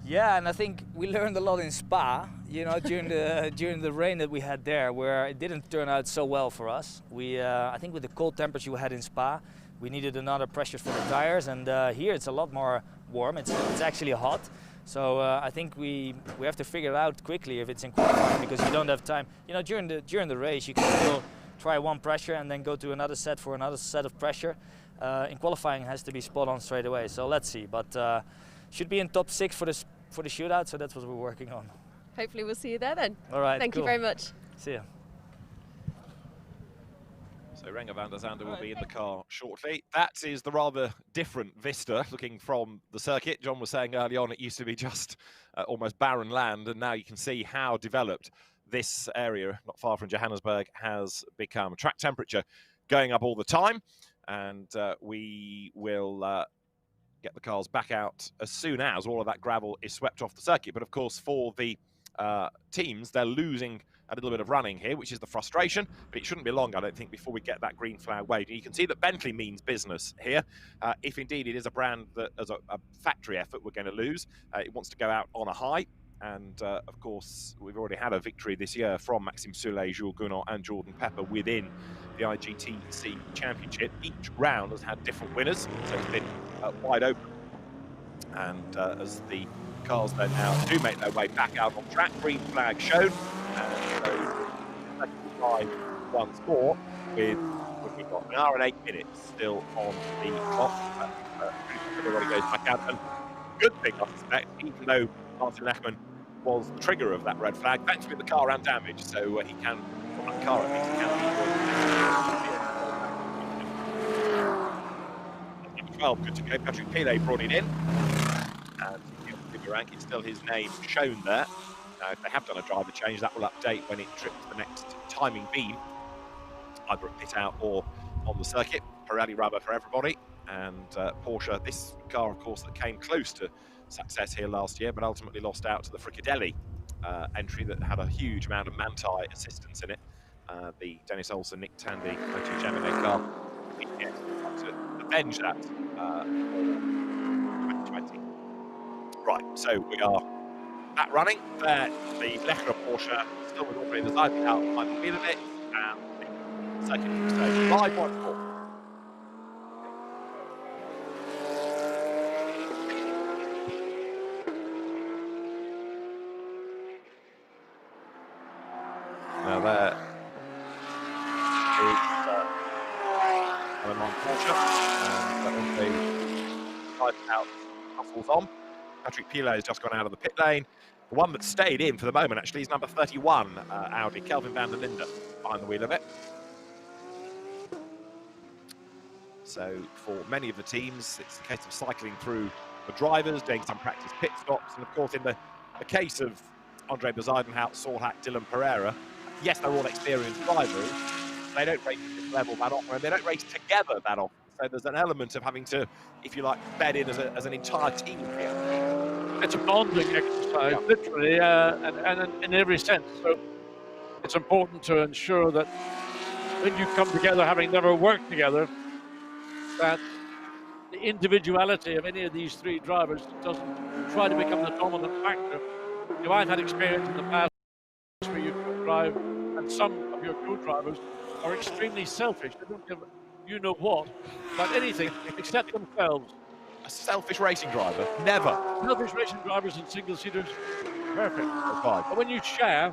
Yeah, and I think we learned a lot in Spa, you know, during the rain that we had there, where it didn't turn out so well for us. I think with the cold temperature we had in Spa, we needed another pressure for the tires, and here it's a lot more warm. It's actually hot, so I think we have to figure it out quickly if it's in qualifying, because you don't have time. You know, during the race you can still try one pressure and then go to another set for another set of pressure. In qualifying it has to be spot on straight away. So let's see, but should be in top 6 for the shootout, so that's what we're working on. Hopefully we'll see you there then. All right. Thank you very much. See ya. So Renger van der Zande will be in the car shortly. That is the rather different vista looking from the circuit. John was saying early on it used to be just almost barren land, and now you can see how developed this area, not far from Johannesburg, has become. Track temperature going up all the time, and we will get the cars back out as soon as all of that gravel is swept off the circuit. But of course, for the teams, they're losing a little bit of running here, which is the frustration, but it shouldn't be long, I don't think, before we get that green flag waved. And you can see that Bentley means business here. If indeed it is a brand that, as a factory effort, we're going to lose, it wants to go out on a high. And of course, we've already had a victory this year from Maxime Soulet, Jules Gounod and Jordan Pepper within the Igtc Championship. Each round has had different winners, so it's been wide open. And as the cars then now do make their way back out on track, green flag shown, and so drive once more with we've got an hour and 8 minutes still on the clock. Everybody goes back out, and good thing I suspect, even though Martin Lechman was the trigger of that red flag, thankfully the car ran damage, so he can, from that car at least, he can 12, good to go. Patrick Pilet brought it in, and rank, it's still his name shown there. Now, if they have done a driver change, that will update when it trips the next timing beam, either at pit out or on the circuit. Pirelli rubber for everybody, and Porsche, this car, of course, that came close to success here last year, but ultimately lost out to the Fricadelli entry that had a huge amount of Manthey assistance in it. The Dennis Olsen, Nick Tandy, Moto Gemini car, to avenge that for 2020. Right, so we are back running. There, the Lechner Porsche still with all the side out behind the wheel of it, and the second stage 5.4. Now there is Porsche, and the side out hustles on. Patrick Pilet has just gone out of the pit lane. The one that stayed in for the moment, actually, is number 31 Audi, Kelvin van der Linde, behind the wheel of it. So for many of the teams, it's a case of cycling through the drivers, doing some practice pit stops, and of course, in the case of Andre Bezuidenhout, Solhack, Dylan Pereira, yes, they're all experienced drivers. They don't race at this level that often, and they don't race together that often. So there's an element of having to, if you like, bed in as an entire team here. It's a bonding exercise, literally, and in every sense. So it's important to ensure that when you come together, having never worked together, that the individuality of any of these three drivers doesn't try to become the dominant factor. You know, I've had experience in the past where you drive, and some of your co-drivers are extremely selfish. They don't give you know what about anything except themselves. A selfish racing driver? Never. Selfish racing drivers and single-seaters, perfect. But when you share,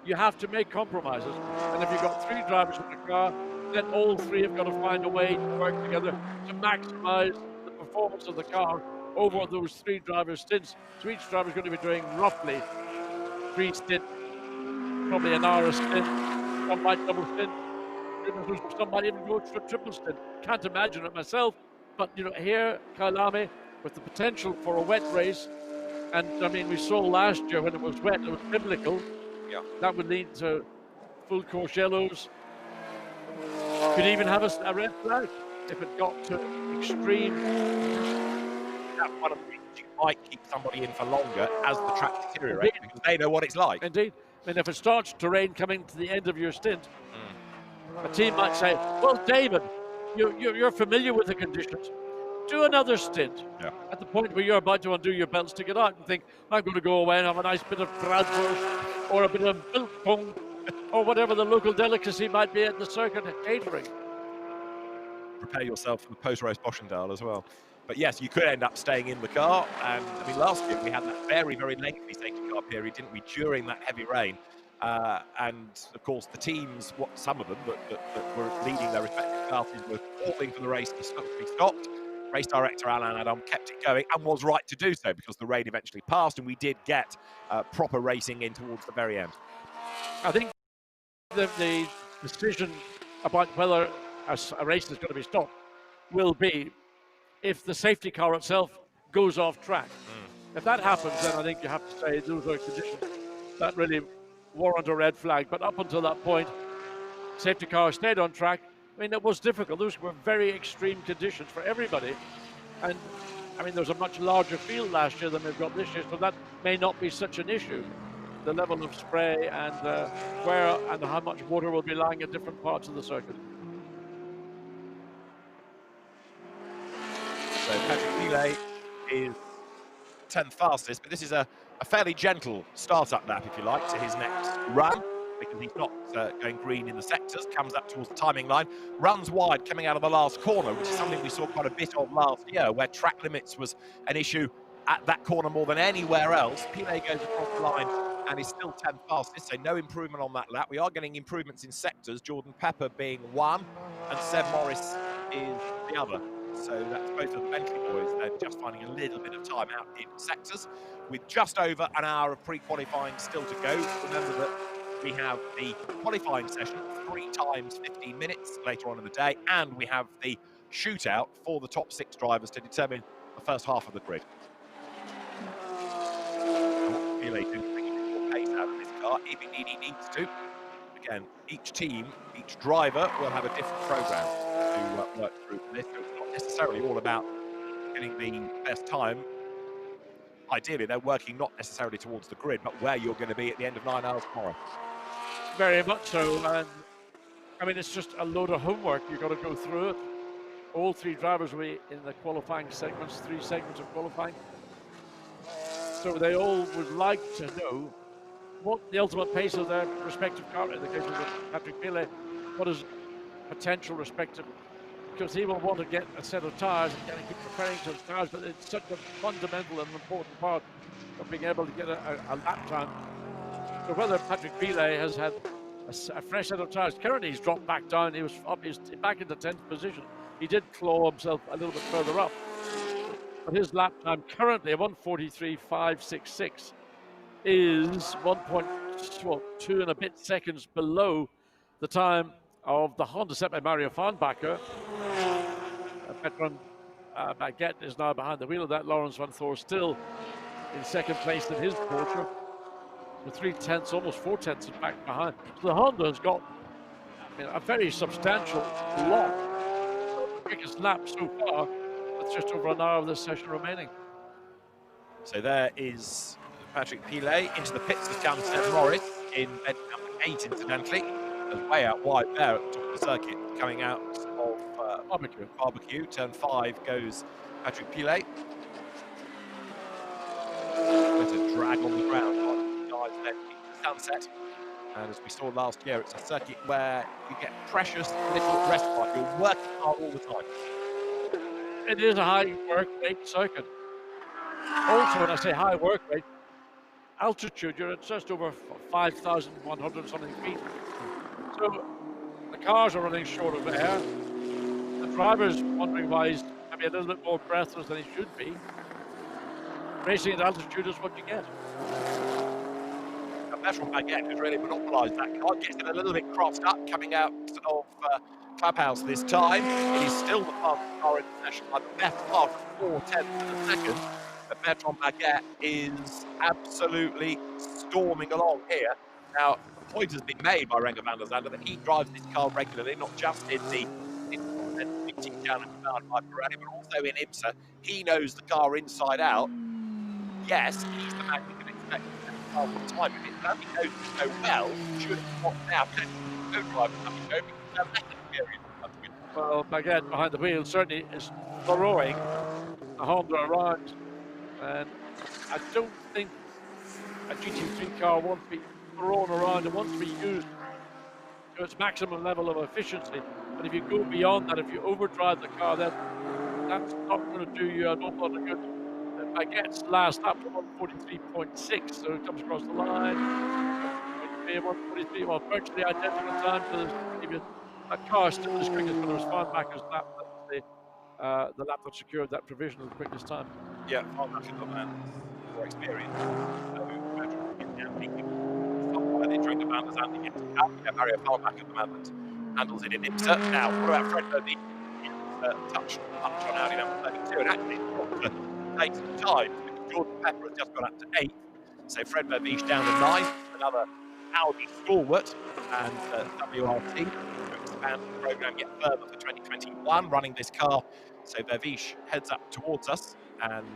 you have to make compromises. And if you've got three drivers in the car, then all three have got to find a way to work together to maximize the performance of the car over those three drivers' stints. So each driver is going to be doing roughly 3 stints, probably an hour a stint. Some might double stint. Some might even go for a triple stint. Can't imagine it myself. But, you know, here, Kyalami, with the potential for a wet race, and, I mean, we saw last year when it was wet, it was biblical. Yeah. That would lead to full course yellows. Could even have a red flag if it got to extreme. That's one of the reasons you might keep somebody in for longer as the track deteriorates, because they know what it's like. Indeed. I mean, if it starts to rain coming to the end of your stint, a team might say, well, David, you're familiar with the conditions. Do another stint. Yeah. At the point where you're about to undo your belts to get out and think, I'm going to go away and have a nice bit of bratwurst or a bit of biltong or whatever the local delicacy might be at the circuit catering. Prepare yourself for the post-race Boschendal as well. But yes, you could end up staying in the car. And I mean, last year we had that very, very lengthy safety car period, didn't we, during that heavy rain? And of course, the teams, some of them that were leading their respective classes, were calling for the race to be stopped. race director Alain Adam kept it going and was right to do so, because the rain eventually passed and we did get proper racing in towards the very end. I think the decision about whether a race is going to be stopped will be if the safety car itself goes off track. If that happens, then I think you have to say those are conditions that really warrant a red flag. But up until that point, safety car stayed on track. I mean, it was difficult. Those were very extreme conditions for everybody. And I mean, there was a much larger field last year than we've got this year, so that may not be such an issue. The level of spray and where and how much water will be lying at different parts of the circuit. So Patrick Pilet is 10th fastest, but this is a fairly gentle start-up lap, if you like, to his next run, because he's not going green in the sectors, comes up towards the timing line, runs wide coming out of the last corner, which is something we saw quite a bit of last year, where track limits was an issue at that corner more than anywhere else. Pilet goes across the line and is still 10th fastest, so no improvement on that lap. We are getting improvements in sectors, Jordan Pepper being one, and Seb Morris is the other. So that's both of the Bentley boys just finding a little bit of time out in sectors, with just over an hour of pre-qualifying still to go. Remember that we have the qualifying session 3 times 15 minutes later on in the day, and we have the shootout for the top 6 drivers to determine the first half of the grid. Pilet doing a bit more pace out of this car if indeed he needs to. Again, each team, each driver will have a different program to work through this. So it's not necessarily all about getting the best time. Ideally, they're working not necessarily towards the grid, but where you're going to be at the end of 9 hours tomorrow. Very much so, and I mean, it's just a load of homework. You've got to go through it. All 3 drivers will be in the qualifying segments, 3 segments of qualifying. So they all would like to know what the ultimate pace of their respective car, in the case of Patrick Pilet, what is potential respective, because he will want to get a set of tyres and kind of keep referring to his tyres, but it's such a fundamental and important part of being able to get a lap time. So whether Patrick Pilet has had a fresh set of tyres, currently he's dropped back down, he was up, he's back into 10th position. He did claw himself a little bit further up. But his lap time currently, 1:43.566, is 1.2 and a bit seconds below the time of the Honda set by Mario Farnbacher. Petron Baguette is now behind the wheel of that. Lawrence Vanthoor still in second place in his Porsche, with 3/10, almost 4/10 back behind. So the Honda has got, I mean, a very substantial lot. The biggest lap so far, with just over an hour of this session remaining. So there is Patrick Pilet. Into the pits has come Seb Morris in bed number 8, incidentally. And way out wide there at the top of the circuit, coming out of barbecue. Turn 5 goes Patrick Pilet. With a drag on the ground on guys then into the sunset. And as we saw last year, it's a circuit where you get precious little respite. You're working hard all the time. It is a high work rate circuit. Also, when I say high work rate, altitude, you're at just over 5,100 something feet. So the cars are running short of air. The driver's wondering why he's maybe a little bit more breathless than he should be. Racing at altitude is what you get. Now, Bertrand Baguette has really monopolised that car, gets it a little bit crossed up, coming out of Clubhouse this time. It is still the fastest car in the session by the best part of 4/10 of a second. But Bertrand Baguette is absolutely storming along here. Now, the point has been made by Renger van der Zande that he drives this car regularly, not just in the GT Challenge Powered by Pirelli, but also in IMSA. He knows the car inside out. Yes, he's the man we can expect to have the car all the time. If it only knows it so well, should have swapped out no driver coming home because they have less experience. Well, Baguette behind the wheel certainly is throwing the Honda around. And I don't think a GT3 car wants to be thrown around. It wants to be used to its maximum level of efficiency. But if you go beyond that, if you overdrive the car, then that's not going to do you an awful lot of good. Baguette's last lap to 1:43.6, so it comes across the line. 1:43, well, virtually identical time to the previous. That car still as quick as when it was Farnbacher's lap. the lap that secured that provisional quickest time. Yeah, far back in the man, more experience. So, they drink the man that's handing it to Cal. Yeah, Mario far back at the man that handles it in Ipsa. Now, what about Fred Verviche? Touch on Audi number 32, and actually takes some time because Jordan Pepper has just gone up to 8th. So Fred Verviche down to 9th, another Audi stalwart, and WRT to expand the programme yet further for 2021, running this car. So Verviche heads up towards us, and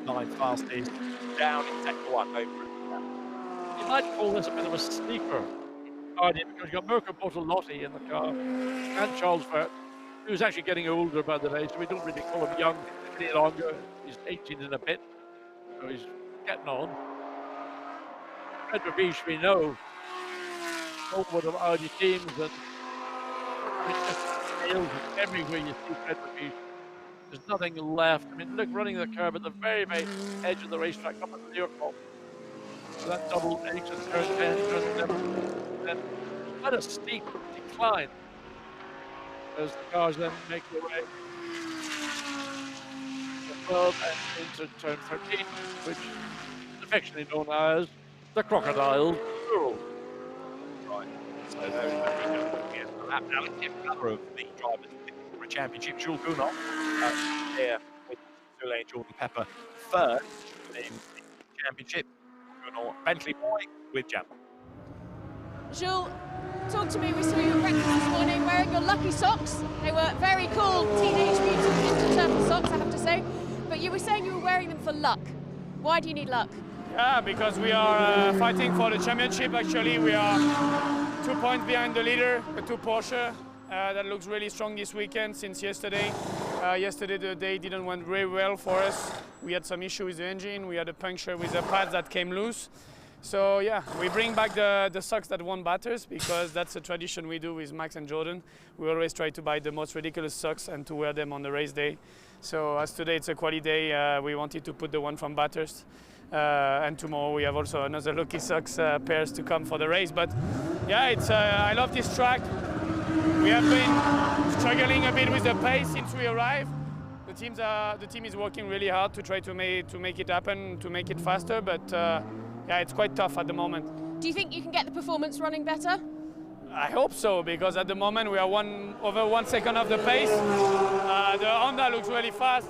9th fastest down in sector 1. You might call this a bit of a sneaker idea because you've got Mirko Bortolotti in the car and Charles Vert, who's actually getting older by the day, so we don't really call him young any longer. He's 18 and a bit, so he's getting on. Fred Verviche, we know, forward of Audi teams, and everywhere you see Fred Verviche, there's nothing left. I mean, look, running the curve at the very, very edge of the racetrack, up at the near top. So that double exit turn 10, turn 11, then quite a steep decline as the cars then make their way to 12 and into turn 13, which is affectionately known as the Crocodile Earl. Right. So there's the lap. Now let's get another of the drivers for a championship. Jules Gounod there with Soulaine Jordan Pepper third in the championship. Gounod Bentley boy with Jam. Jules, talk to me. We saw you at practice this morning wearing your lucky socks. They were very cool Teenage Mutant Ninja Turtle socks, I have to say. But you were saying you were wearing them for luck. Why do you need luck? Yeah, because we are fighting for the championship. Actually, we are 2 points behind the leader, the 2 Porsche. That looks really strong this weekend since yesterday. Yesterday the day didn't went very well for us. We had some issue with the engine. We had a puncture with the pads that came loose. So yeah, we bring back the socks that won batters because that's a tradition we do with Max and Jordan. We always try to buy the most ridiculous socks and to wear them on the race day. So as today it's a quali day, we wanted to put the one from batters. And tomorrow we have also another lucky socks pairs to come for the race. But yeah, it's I love this track. We have been struggling a bit with the pace since we arrived. The team is working really hard to try to make it happen, to make it faster. But yeah, it's quite tough at the moment. Do you think you can get the performance running better? I hope so, because at the moment we are over 1 second off the pace. The Honda looks really fast.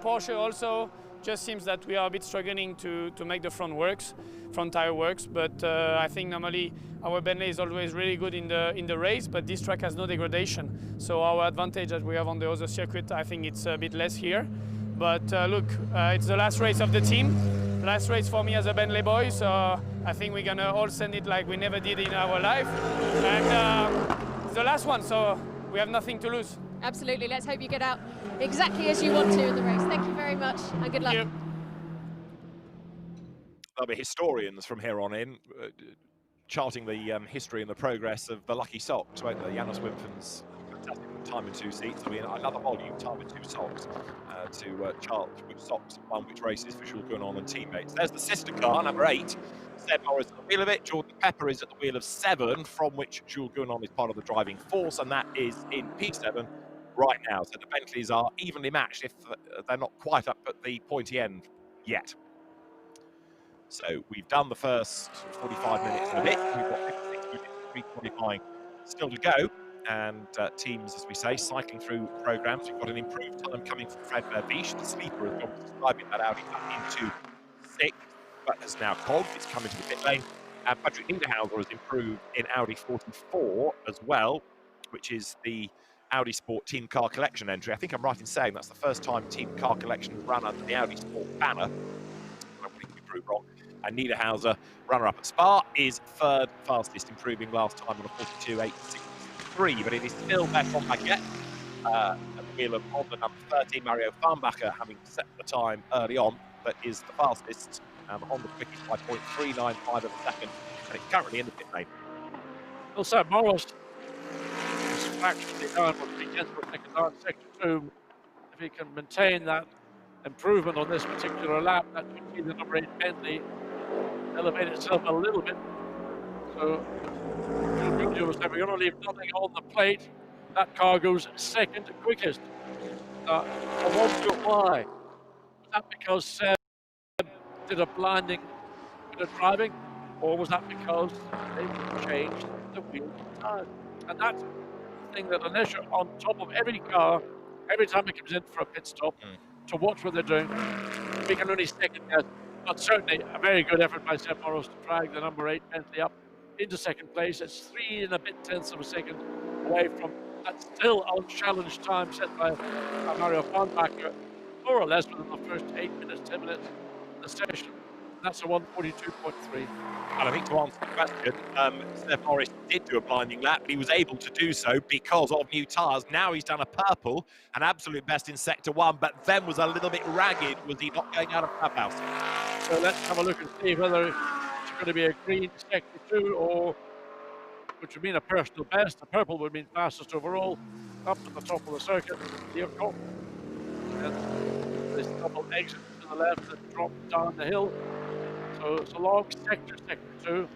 Porsche also. Just seems that we are a bit struggling to make the front tire works. But I think normally our Bentley is always really good in the race, but this track has no degradation. So our advantage that we have on the other circuit, I think it's a bit less here. But look, it's the last race of the team. Last race for me as a Bentley boy, so I think we're gonna all send it like we never did in our life. And it's the last one, so we have nothing to lose. Absolutely, let's hope you get out exactly as you want to in the race. Thank you very much, and good luck. Thank you. There'll be historians from here on in, charting the history and the progress of the lucky socks, won't they? Janos Wimpfen's fantastic time in 2 seats. There'll be another volume, time in 2 socks, to chart which socks won which races for Jules Gounod and teammates. There's the sister car, number 8. Seb Morris at the wheel of it. Jordan Pepper is at the wheel of 7, from which Jules Gounod is part of the driving force, and that is in P7 right now. So the Bentleys are evenly matched if they're not quite up at the pointy end yet. So we've done the first 45 minutes and a bit. We've got 56 minutes of pre-qualifying still to go. And teams, as we say, cycling through programs. We've got an improved time coming from Fred Verviche. The sleeper has gone describing that Audi up into 6th, but has now cogged. It's coming to the pit lane. And Patrick Niederhauser has improved in Audi 44 as well, which is the Audi Sport Team Car Collection entry. I think I'm right in saying that's the first time Team Car Collection has run under the Audi Sport banner. I don't want to be proved wrong. And Niederhauser, runner-up at Spa, is 3rd fastest, improving last time on a 42.863, but it is still better on Baguette. At the wheel of Honda number 13, Mario Farnbacher, having set the time early on, but is the fastest, and the Honda quickest by 0.395 of a second, and it's currently in the pit lane. Well, Sir Morris is fractionally down what he gets for sector 2. If he can maintain that improvement on this particular lap, that should be the number 8 Bentley elevate itself a little bit. So we're going to leave nothing on the plate. That car goes 2nd quickest. I wonder why. Was that because Seb did a blinding bit of driving, or was that because they changed the wheel tires? And that's the thing, that unless you're on top of every car, every time it comes in for a pit stop, to watch what they're doing, we can only second guess. But certainly a very good effort by Seb Morris to drag the number 8 Bentley up into second place. It's 3 and a bit tenths of a second away from that still unchallenged time set by Mario Vanthoor, more or less within the first 8 minutes, 10 minutes of the session. That's a 142.3. And I think to answer the question, Seb Morris did do a blinding lap, but he was able to do so because of new tyres. Now he's done a purple, an absolute best in Sector 1, but then was a little bit ragged. Was he not going out of clubhouse? So let's have a look and see whether it's going to be a green Sector 2, or which would mean a personal best. A purple would mean fastest overall, up to the top of the circuit. Here come. And this double exit to the left and drop down the hill. So it's a long sector, Sector 2.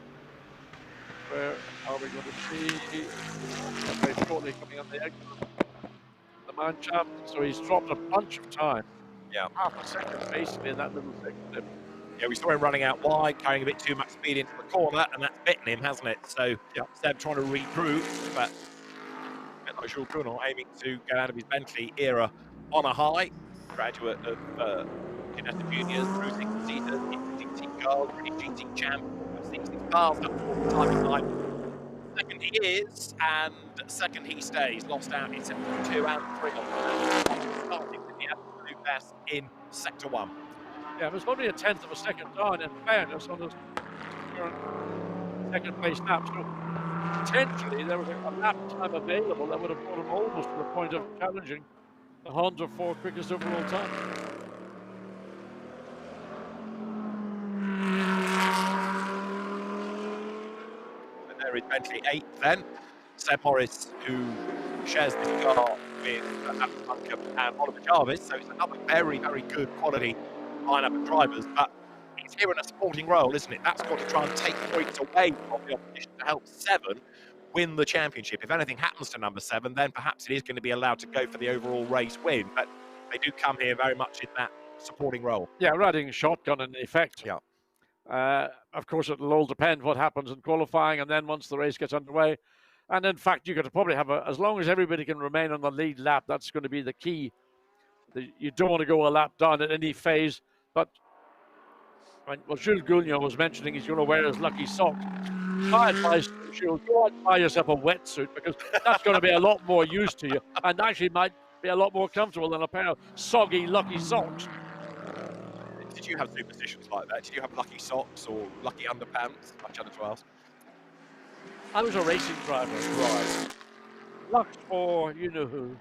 Where are we going to see? Very shortly coming on the exit. The man shaft. So he's dropped a bunch of time. Yeah. Half a second basically in that little sector. Yeah, we saw him running out wide, carrying a bit too much speed into the corner, and that's bitten him, hasn't it? So, yeah, Seb trying to regroup, but a bit like Jules Cournot aiming to go out of his Bentley era on a high. Graduate of Kinetic Juniors, through 60 seaters, into GT Girls, British GT champ, 60 cars, up to all the time in life. Second he is, and second he stays. Lost out in Sector 2 and 3 starting with the absolute best in Sector 1. Yeah, it was only a tenth of a second down, in fairness, on his current second place lap. So potentially there was a lap time available that would have brought him almost to the point of challenging the Honda 4 quickest overall time. And there is Bentley 8th then. Seb Morris, who shares this car with Addison and Oliver Jarvis, so it's another very, very good quality lineup of drivers, but it's here in a sporting role, isn't it? That's got to try and take points away from the opposition to help 7 win the championship. If anything happens to number 7, then perhaps it is going to be allowed to go for the overall race win, but they do come here very much in that supporting role. Yeah, riding shotgun in effect. Yeah. Of course, it'll all depend what happens in qualifying, and then once the race gets underway. And in fact, you could probably have as long as everybody can remain on the lead lap, that's going to be the key. You don't want to go a lap down at any phase. But well, Jules Cournot was mentioning he's going to wear his lucky socks. My advice, Jules, go out and buy yourself a wetsuit, because that's going to be a lot more use to you, and actually might be a lot more comfortable than a pair of soggy lucky socks. Did you have superstitions like that? Did you have lucky socks or lucky underpants, like other 12s? I was a racing driver. Right. Luck for you know who.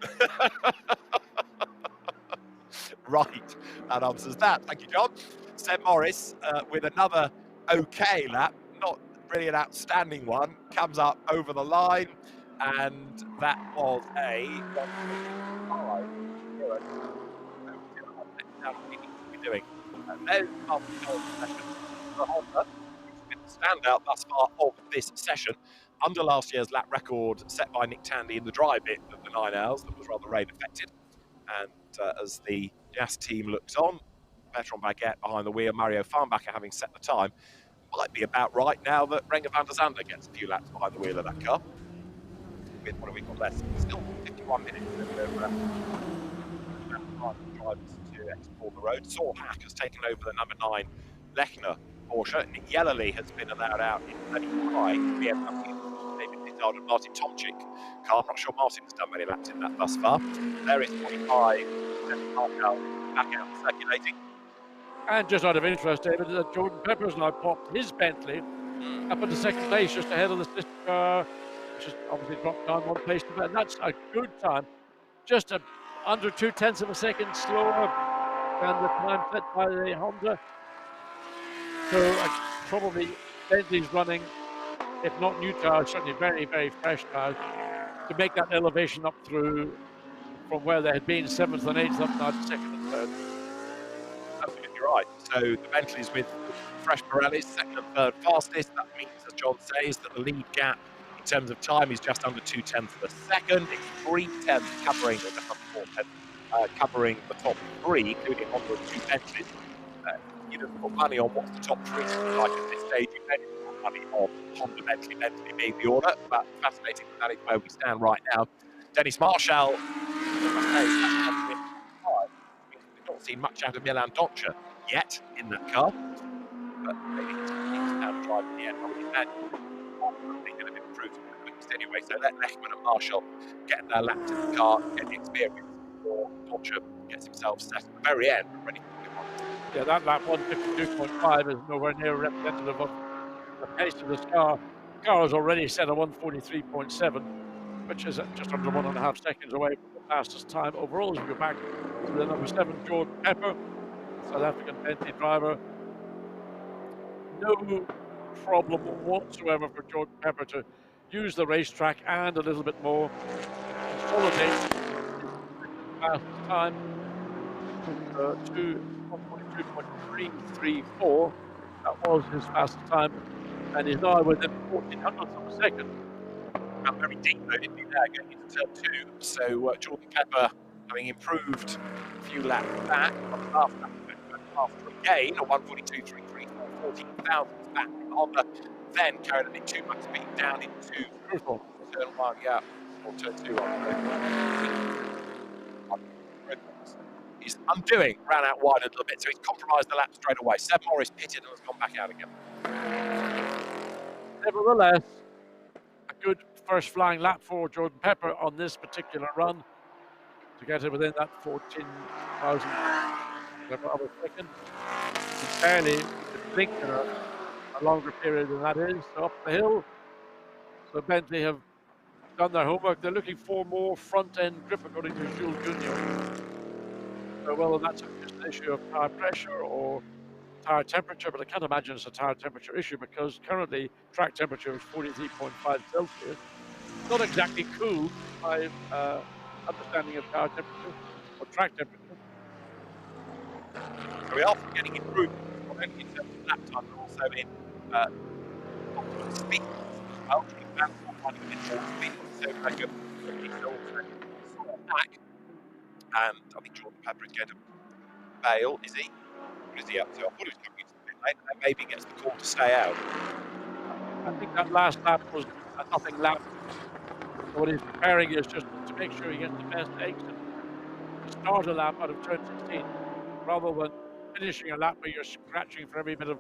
Right, that answers that. Thank you, John. Seb Morris with another okay lap, not really an outstanding one, comes up over the line, and that was a 1.5. Doing. And then after the session, the Honda, which has been the standout thus far of this session, under last year's lap record set by Nick Tandy in the dry bit of the 9 hours that was rather rain affected. And as the Jas team looks on, Bertrand Baguette behind the wheel, Mario Farnbacher having set the time, might be about right now that Renger van der Zande gets a few laps behind the wheel of that car. With what have we got left? Still 51 minutes of drivers to explore the road. Saul Hack has taken over the number 9 Lechner Porsche. Nick Yellerly has been allowed out in 35 BMW. David Dittard and Martin Tomczyk car. I'm not sure Martin has done many laps in that thus far. There is 45 back out circulating. And just out of interest, David, Jordan Pepper's now popped his Bentley up into second place, just ahead of the sister car, which has obviously dropped down one place. And that's a good time. Just under 0.2 of a second slower than the time set by the Honda. So probably Bentley's running, if not new tires, certainly very, very fresh tires, to make that elevation up through from where they had been 7th and 8th up now to 2nd and 3rd. Absolutely right. So the Bentleys with fresh Pirellis, 2nd and 3rd fastest. That means, as John says, that the lead gap in terms of time is just under 0.2 of a second. It's 0.3 covering the 4 tenths covering the top three, including Honda and 2 Bentleys. You didn't put money on what's the top three like at this stage. You may put money on Honda, Bentley being the order, but fascinating that is where we stand right now. Dennis Marshall, we've not seen much out of Milan Doccia yet in that car, but maybe he's down to drive in the end. I mean, that they're going to improve anyway. So let Lechman and Marshall get their laps in the car, get the experience before Doccia gets himself set at the very end, ready for the one. Yeah, that lap 152.5 is nowhere near representative of the pace of this car. The car is already set at 143.7, which is just under 1.5 seconds away from the fastest time overall. As we go back to the number 7, Jordan Pepper, South African Bentley driver. No problem whatsoever for Jordan Pepper to use the racetrack and a little bit more. Consolidate the fastest time to 142.334. That was his fastest time, and he's now within 1400ths of a second. Very deep though, didn't he, there, going into turn 2. So Jordan Pepper, having improved a few laps back, after a gain of 142.334, 14 thousandths back from Honda, then carried it in 2 months, being down into turn 1, yeah, or turn 2. He's undoing, ran out wide a little bit, so he's compromised the lap straight away. Seb Morris pitted and has gone back out again. Nevertheless, a good first flying lap for Jordan Pepper on this particular run to get it within that 14,000 of a second. He's barely blink in a longer period than that is. So up the hill, so Bentley have done their homework. They're looking for more front-end grip, according to Jules Junior. So whether that's just an issue of tire pressure or tire temperature, but I can't imagine it's a tire temperature issue because currently track temperature is 43.5 Celsius. Not exactly cool, my understanding of tire temperature or track temperature. So we are getting improvements, not only in terms of lap time, but also in speed as well. Vanthoor finding a bit more speed, so very good. Back. And I think Jordan Pepper is going to bail, is he? What is he up to? I thought he was coming into the pit lane, and maybe gets the call to stay out. I think that last lap was a nothing lap. So what he's preparing is just to make sure he gets the best exit to start a lap out of turn 16, rather than finishing a lap where you're scratching for every bit of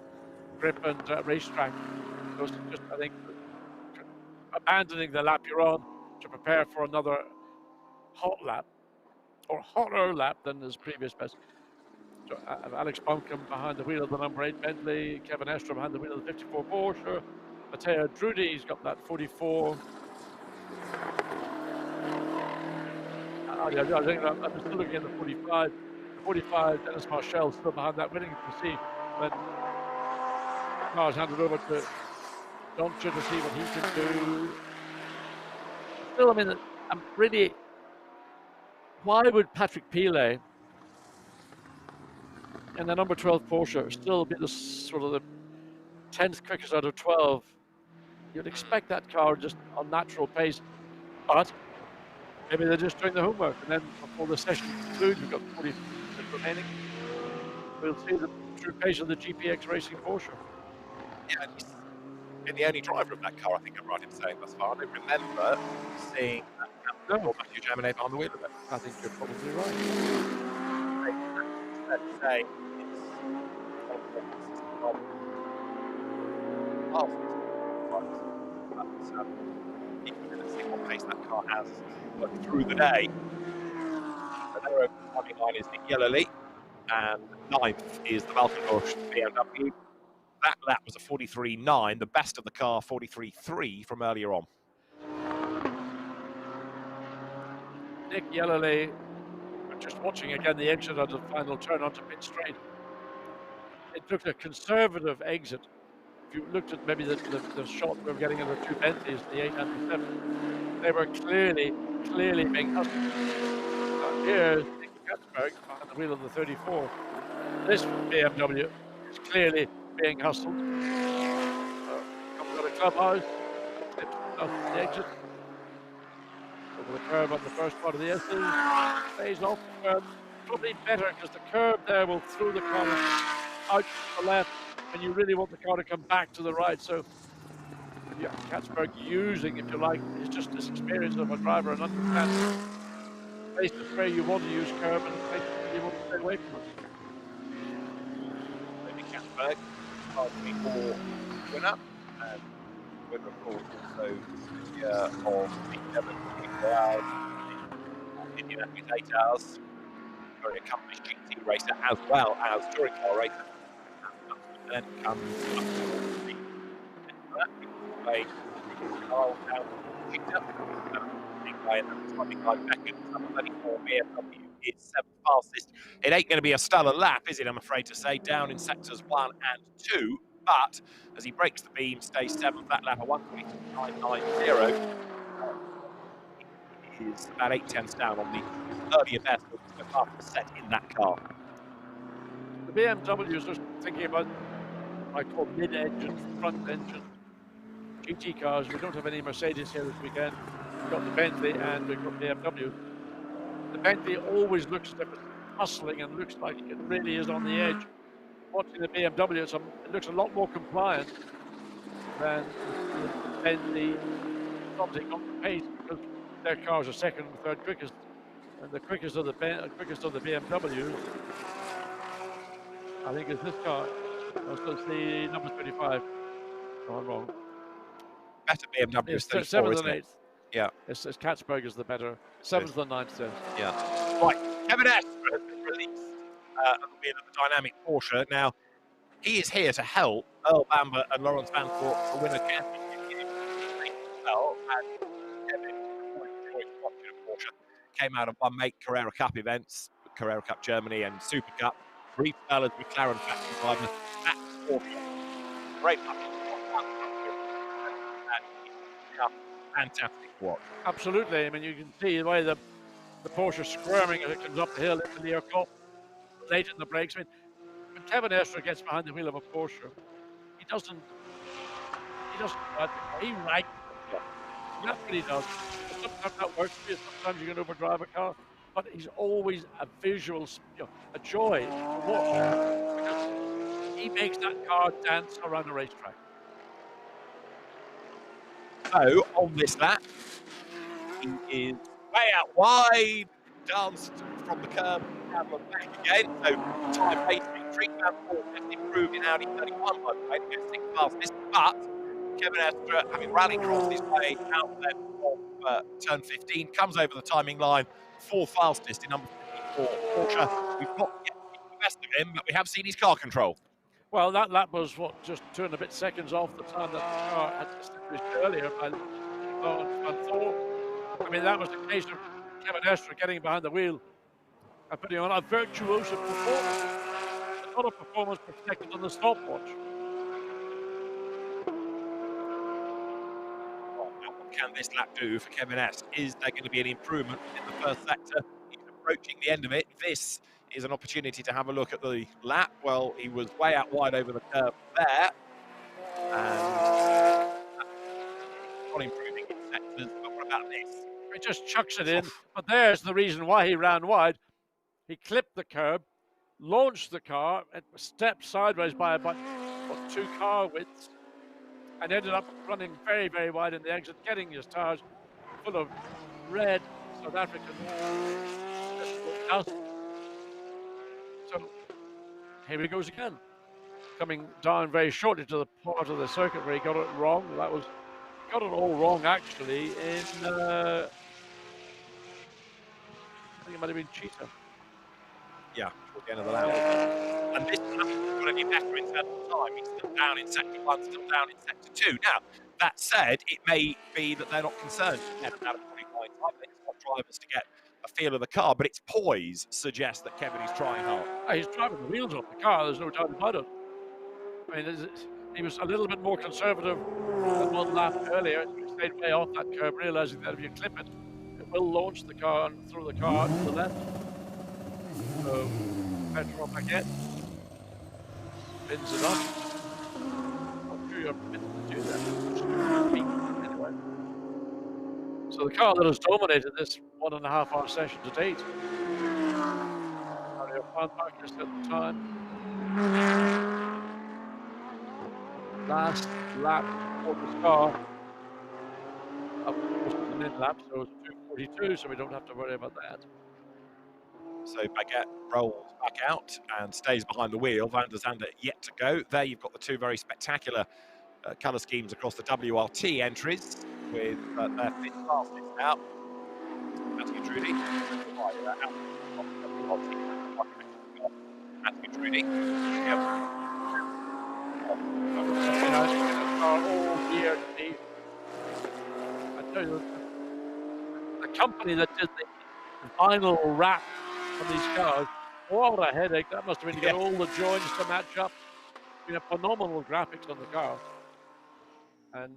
grip and racetrack. So it's just, I think, abandoning the lap you're on to prepare for another hot lap, or hotter lap than his previous best. So, Alex Buncombe behind the wheel of the number 8 Bentley, Kevin Estre behind the wheel of the 54 Porsche, Matteo Drudy's got that 44. I think I'm still looking at the 45. The 45, Dennis Marshall still behind that, waiting to see when the car is handed over to Doccia to see what he can do. Still, I mean, I'm really. Why would Patrick Pilet and the number 12 Porsche still be the sort of the 10th quickest out of 12? You'd expect that car just on natural pace, but maybe they're just doing the homework. And then before the session concludes, we've got 40 minutes remaining. We'll see the true pace of the GPX Racing Porsche. Yeah, he's been the only driver of that car, I think I'm right in saying thus far. I don't remember seeing or Matthew Jaminet behind the wheel of it. I think you're probably right. Let's say it's people are going to see what pace that car has through the day. So their opening line is Kyalami, and 9th is the Valkenbusch BMW. That lap was a 43.9, the best of the car, 43.3 from earlier on. Nick Kyalami, just watching again the exit of the final turn onto pit straight. It took a conservative exit. If you looked at maybe the shot we were getting of the 2 Bentleys, the 8 and the 7, they were clearly being hustled. Here's Nick Katzberg behind the wheel of the 34. This BMW is clearly being hustled. Comes out of clubhouse, slips off the exit. over the curb on the first part of the S2. Stays off the curb. Probably better because the curb there will throw the car out to the left, and you really want the car to come back to the right. So, yeah, Katzberg using, if you like, it's just this experience of a driver and understands places where you want to use curb and places where you want to stay away from it. Maybe Katzberg, for winner, and winner, of course, also of the 7 hours, Indianapolis 8 hours. Very accomplished GT racer as well as touring car racer. And then comes Carl down BMW is 7th fastest. It ain't going to be a stellar lap, is it? I'm afraid to say, down in sectors 1 and 2. But as he breaks the beam, stays 7th. That lap of 1:22.990 is about 8 tenths down on the earlier best of half a set in that car. The BMW is just thinking about what I call mid-engine, front-engine GT cars. We don't have any Mercedes here this weekend. We've got the Bentley and we've got BMW. The Bentley always looks as if it's hustling and looks like it really is on the edge. Watching the BMW, it looks a lot more compliant than the Bentley. Obviously got the pace because their cars are second and third quickest, and the quickest of the BMWs, I think, is this car. No, so it's the number 25. No, I'm wrong. Better BMW is 7th and 8th. Yeah. It's Katzberg is the better. 7th and 9th then. Yeah. Right. Kevin Estre has been released at the wheel of the dynamic Porsche. Now, he is here to help Earl Bamber and Laurens Vanthoor to win a championship. Well, and Kevin, Porsche, came out of one make Carrera Cup events, Carrera Cup Germany and Super Cup. Brief spell as McLaren factory driver. That's Porsche. Great luck. Fantastic watch. Absolutely. I mean, you can see the way the Porsche squirming as it comes up the hill into the aircraft, late in the brakes. I mean, when Kevin Estre gets behind the wheel of a Porsche, he doesn't ride the car, he rides the car. That's what he does. Sometimes that works for you, sometimes you can overdrive a car, but he's always a visual, a joy to watch, because he makes that car dance around a racetrack. So, on this lap, he is way out wide, danced from the curb, and back again. So, time pacing, 3 Vanthoor just improved in Audi 31, by the way, to go 6th fastest. But Kevin Estre, having rallied across his way out then of turn 15, comes over the timing line, 4th fastest in number 54 Porsche. We've not yet seen the best of him, but we have seen his car control. Well, that lap was, just 2 and a bit seconds off the time that the car had distinguished earlier by Vanthoor. I mean, that was the case of Kevin Estre getting behind the wheel and putting on a virtuoso performance. It's not a performance protected on the stopwatch. What can this lap do for Kevin Estre? Is there going to be an improvement in the first sector? He's approaching the end of it. This is an opportunity to have a look at the lap. Well, he was way out wide over the curb there. And not improving in sectors, but what about this? He just chucks it in, but there's the reason why he ran wide. He clipped the curb, launched the car, and stepped sideways by about 2 car widths, and ended up running very, very wide in the exit, getting his tires full of red South African dust. So here he goes again, coming down very shortly to the part of the circuit where he got it wrong. He got it all wrong actually in I think it might have been Cheetah. Yeah, towards the end of the lap. And this hasn't got any better in terms of time. He's still down in sector 1, still down in sector 2. Now, that said, it may be that they're not concerned about a qualifying time. They just want drivers to get a feel of the car, but its poise suggests that Kevin is trying hard. He's driving the wheels off the car, there's no doubt about it. I mean, he was a little bit more conservative than one lap earlier. He stayed way off that curb, realizing that if you clip it, it will launch the car and throw the car out to the left. So, Petrov again. Spins it up. I'm sure you're permitted to do that. Anyway. So the car that has dominated this 1.5-hour session to date. Marques at the time. Last lap for the car. Of course, it's an in lap, so it's 2:42, so we don't have to worry about that. So Baguette rolls back out and stays behind the wheel. Van der Zande yet to go. There you've got the two very spectacular colour schemes across the WRT entries with their fit classes out. Matthew Trudy. Matthew Trudy. All year, I tell you, the company that did the final wrap on these cars, what a headache that must have been to get all the joints to match up. Phenomenal graphics on the car, and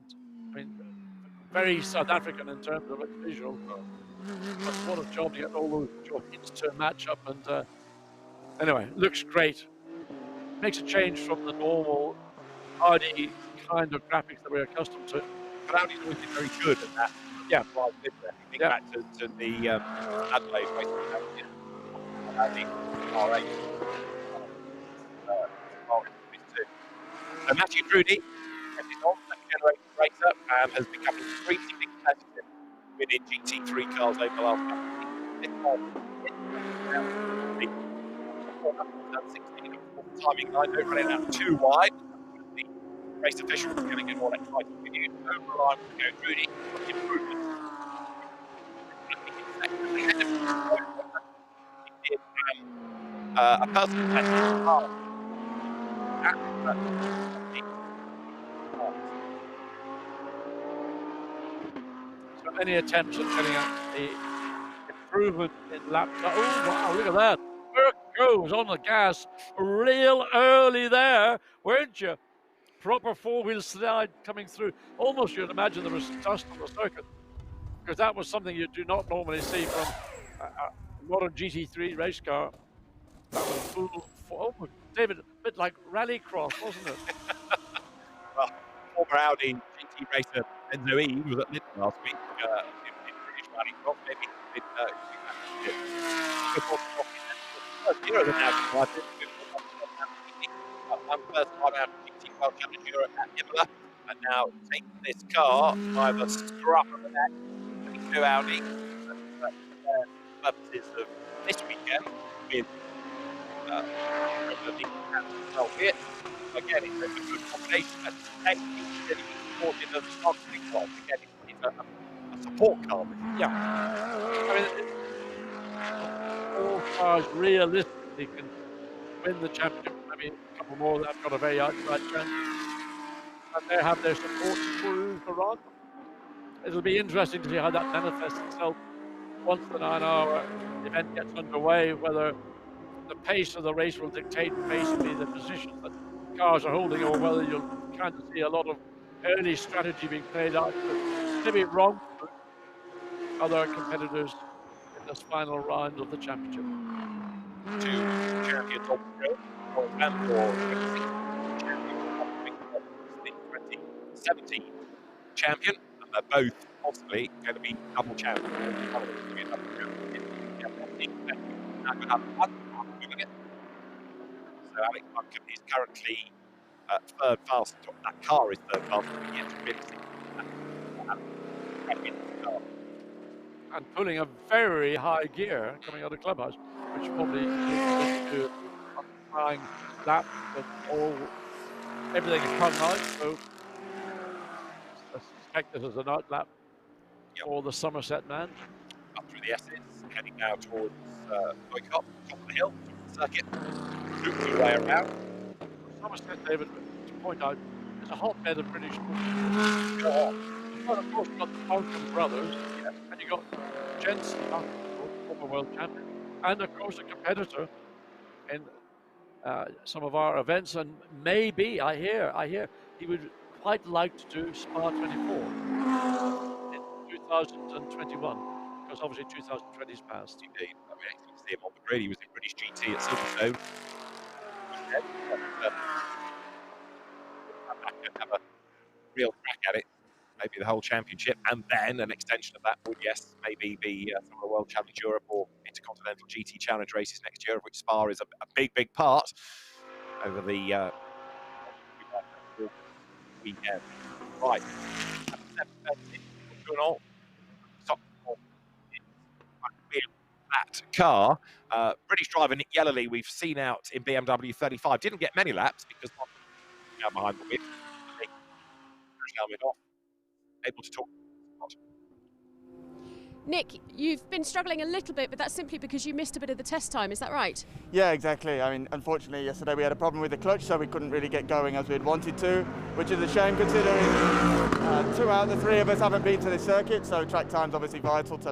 I mean, very South African in terms of its visual. But what a job to get all those joints to match up, and anyway, looks great. Makes a change from the normal Audi kind of graphics that we're accustomed to. But Audi's always been very good at that. Yeah. Well, if you think back to the Adelaide race, Audi R8. So Matthew Trudy is on second generation racer and has become increasingly competitive within GT3 cars over the last couple of years. Timing line, don't run it out too wide. The race official is going to get more excited with you. Over the line will go Trudy. Improvement. A personal test. So any attempts at getting at the improvement in lap time. Oh wow, look at that. Burke goes on the gas real early there, weren't you? Proper four-wheel slide coming through. Almost you'd imagine there was dust on the circuit, because that was something you do not normally see from a modern GT3 race car. That was full, David, a bit like rallycross, wasn't it? Well, former Audi GT racer Enzo E was at Linton last week in British rallycross. Maybe one first time out of GT World Challenge Europe at Imola, and now taking this car by the scruff of the neck, to Audi, for purposes of this weekend with Premier League and albeit again it's a good combination and technically really supported as a marketing role. Again, it's a support car. Yeah. I mean, all cars realistically can win the championship. I mean, a couple more that have got a very outside chance, and they have their support to prove the run. It'll be interesting to see how that manifests itself once the 9-hour event gets underway, whether the pace of the race will dictate basically the positions that cars are holding, or whether you'll kind of see a lot of early strategy being played out. Maybe wrong for other competitors in this final round of the championship. Two champions of the road, Vanthoor, the 2017 champion, and they're both possibly going to be double champions. So Alex Buncombe is currently third fastest. That car is third fastest, but yet to really see that. And pulling a very high gear coming out of clubhouse, which probably leads to trying lap, but everything is come out. So I suspect this is an out lap for the Somerset man. Up through the S's, heading now towards Boycott, top of the hill, circuit, loops your way around. Somerset, David, to point out, is a hotbed of British sports. Well, of course, you've got the Malcolm brothers, and you've got Jensen, former world champion, and of course a competitor in some of our events, and maybe I hear he would quite like to do Spa 24 in 2021, because obviously 2020 is past. Indeed, I mean, actually see him on the grid. He was in British GT at Silverstone. Have a real crack at it. maybe the whole championship, and then an extension of that would, yes, maybe be some of the World Challenge Europe or Intercontinental GT Challenge races next year, of which Spa is a big part over the weekend. Right. That car, British driver Nick Yellerly, we've seen out in BMW 35, didn't get many laps because behind the whip, able to talk. Nick, you've been struggling a little bit, but that's simply because you missed a bit of the test time, is that right? Yeah, exactly. I mean, unfortunately, yesterday we had a problem with the clutch, so we couldn't really get going as we'd wanted to, which is a shame considering 2 out of the 3 of us haven't been to this circuit, so track time's obviously vital to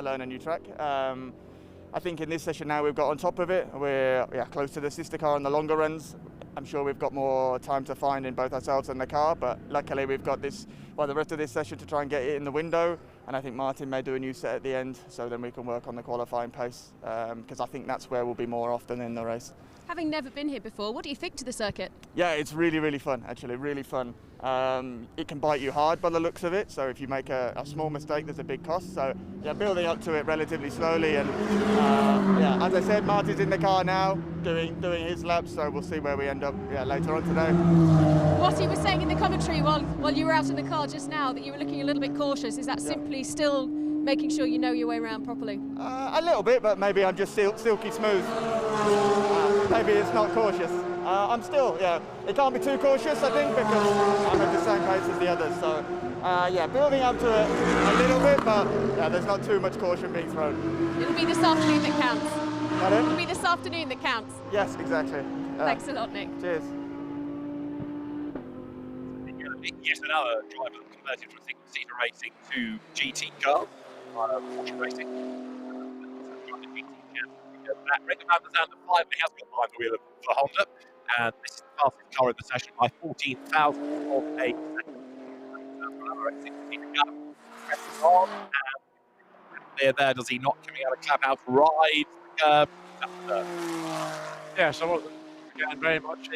learn a new track. I think in this session now we've got on top of it. We're close to the sister car on the longer runs. I'm sure we've got more time to find in both ourselves and the car, but luckily we've got the rest of this session to try and get it in the window. And I think Martin may do a new set at the end, so then we can work on the qualifying pace, because I think that's where we'll be more often in the race. Having never been here before, what do you think to the circuit? Yeah, it's really fun, actually, really fun. It can bite you hard by the looks of it, so if you make a small mistake, there's a big cost. So yeah, building up to it relatively slowly, and as I said, Martin's in the car now, doing his laps, so we'll see where we end up later on today. What he was saying in the commentary while you were out in the car just now, that you were looking a little bit cautious, is that simply still making sure you know your way around properly? A little bit, but maybe I'm just silky smooth. Maybe it's not cautious. I'm still, it can't be too cautious, I think, because I'm at the same pace as the others. So, building up to it a little bit, but there's not too much caution being thrown. It'll be this afternoon that counts. Pardon? It'll be this afternoon that counts. Yes, exactly. Thanks a lot, Nick. Cheers. Yet another driver converted from single-seater racing to GT car, Porsche racing. Renger van der Zande finally has got behind the wheel for Honda, and this is the fastest car in the session by 14,000 of a second. Another single-seater car. Presses on, and there, does he not coming out of clubhouse, rides the curb. Yes, I wasn't again very much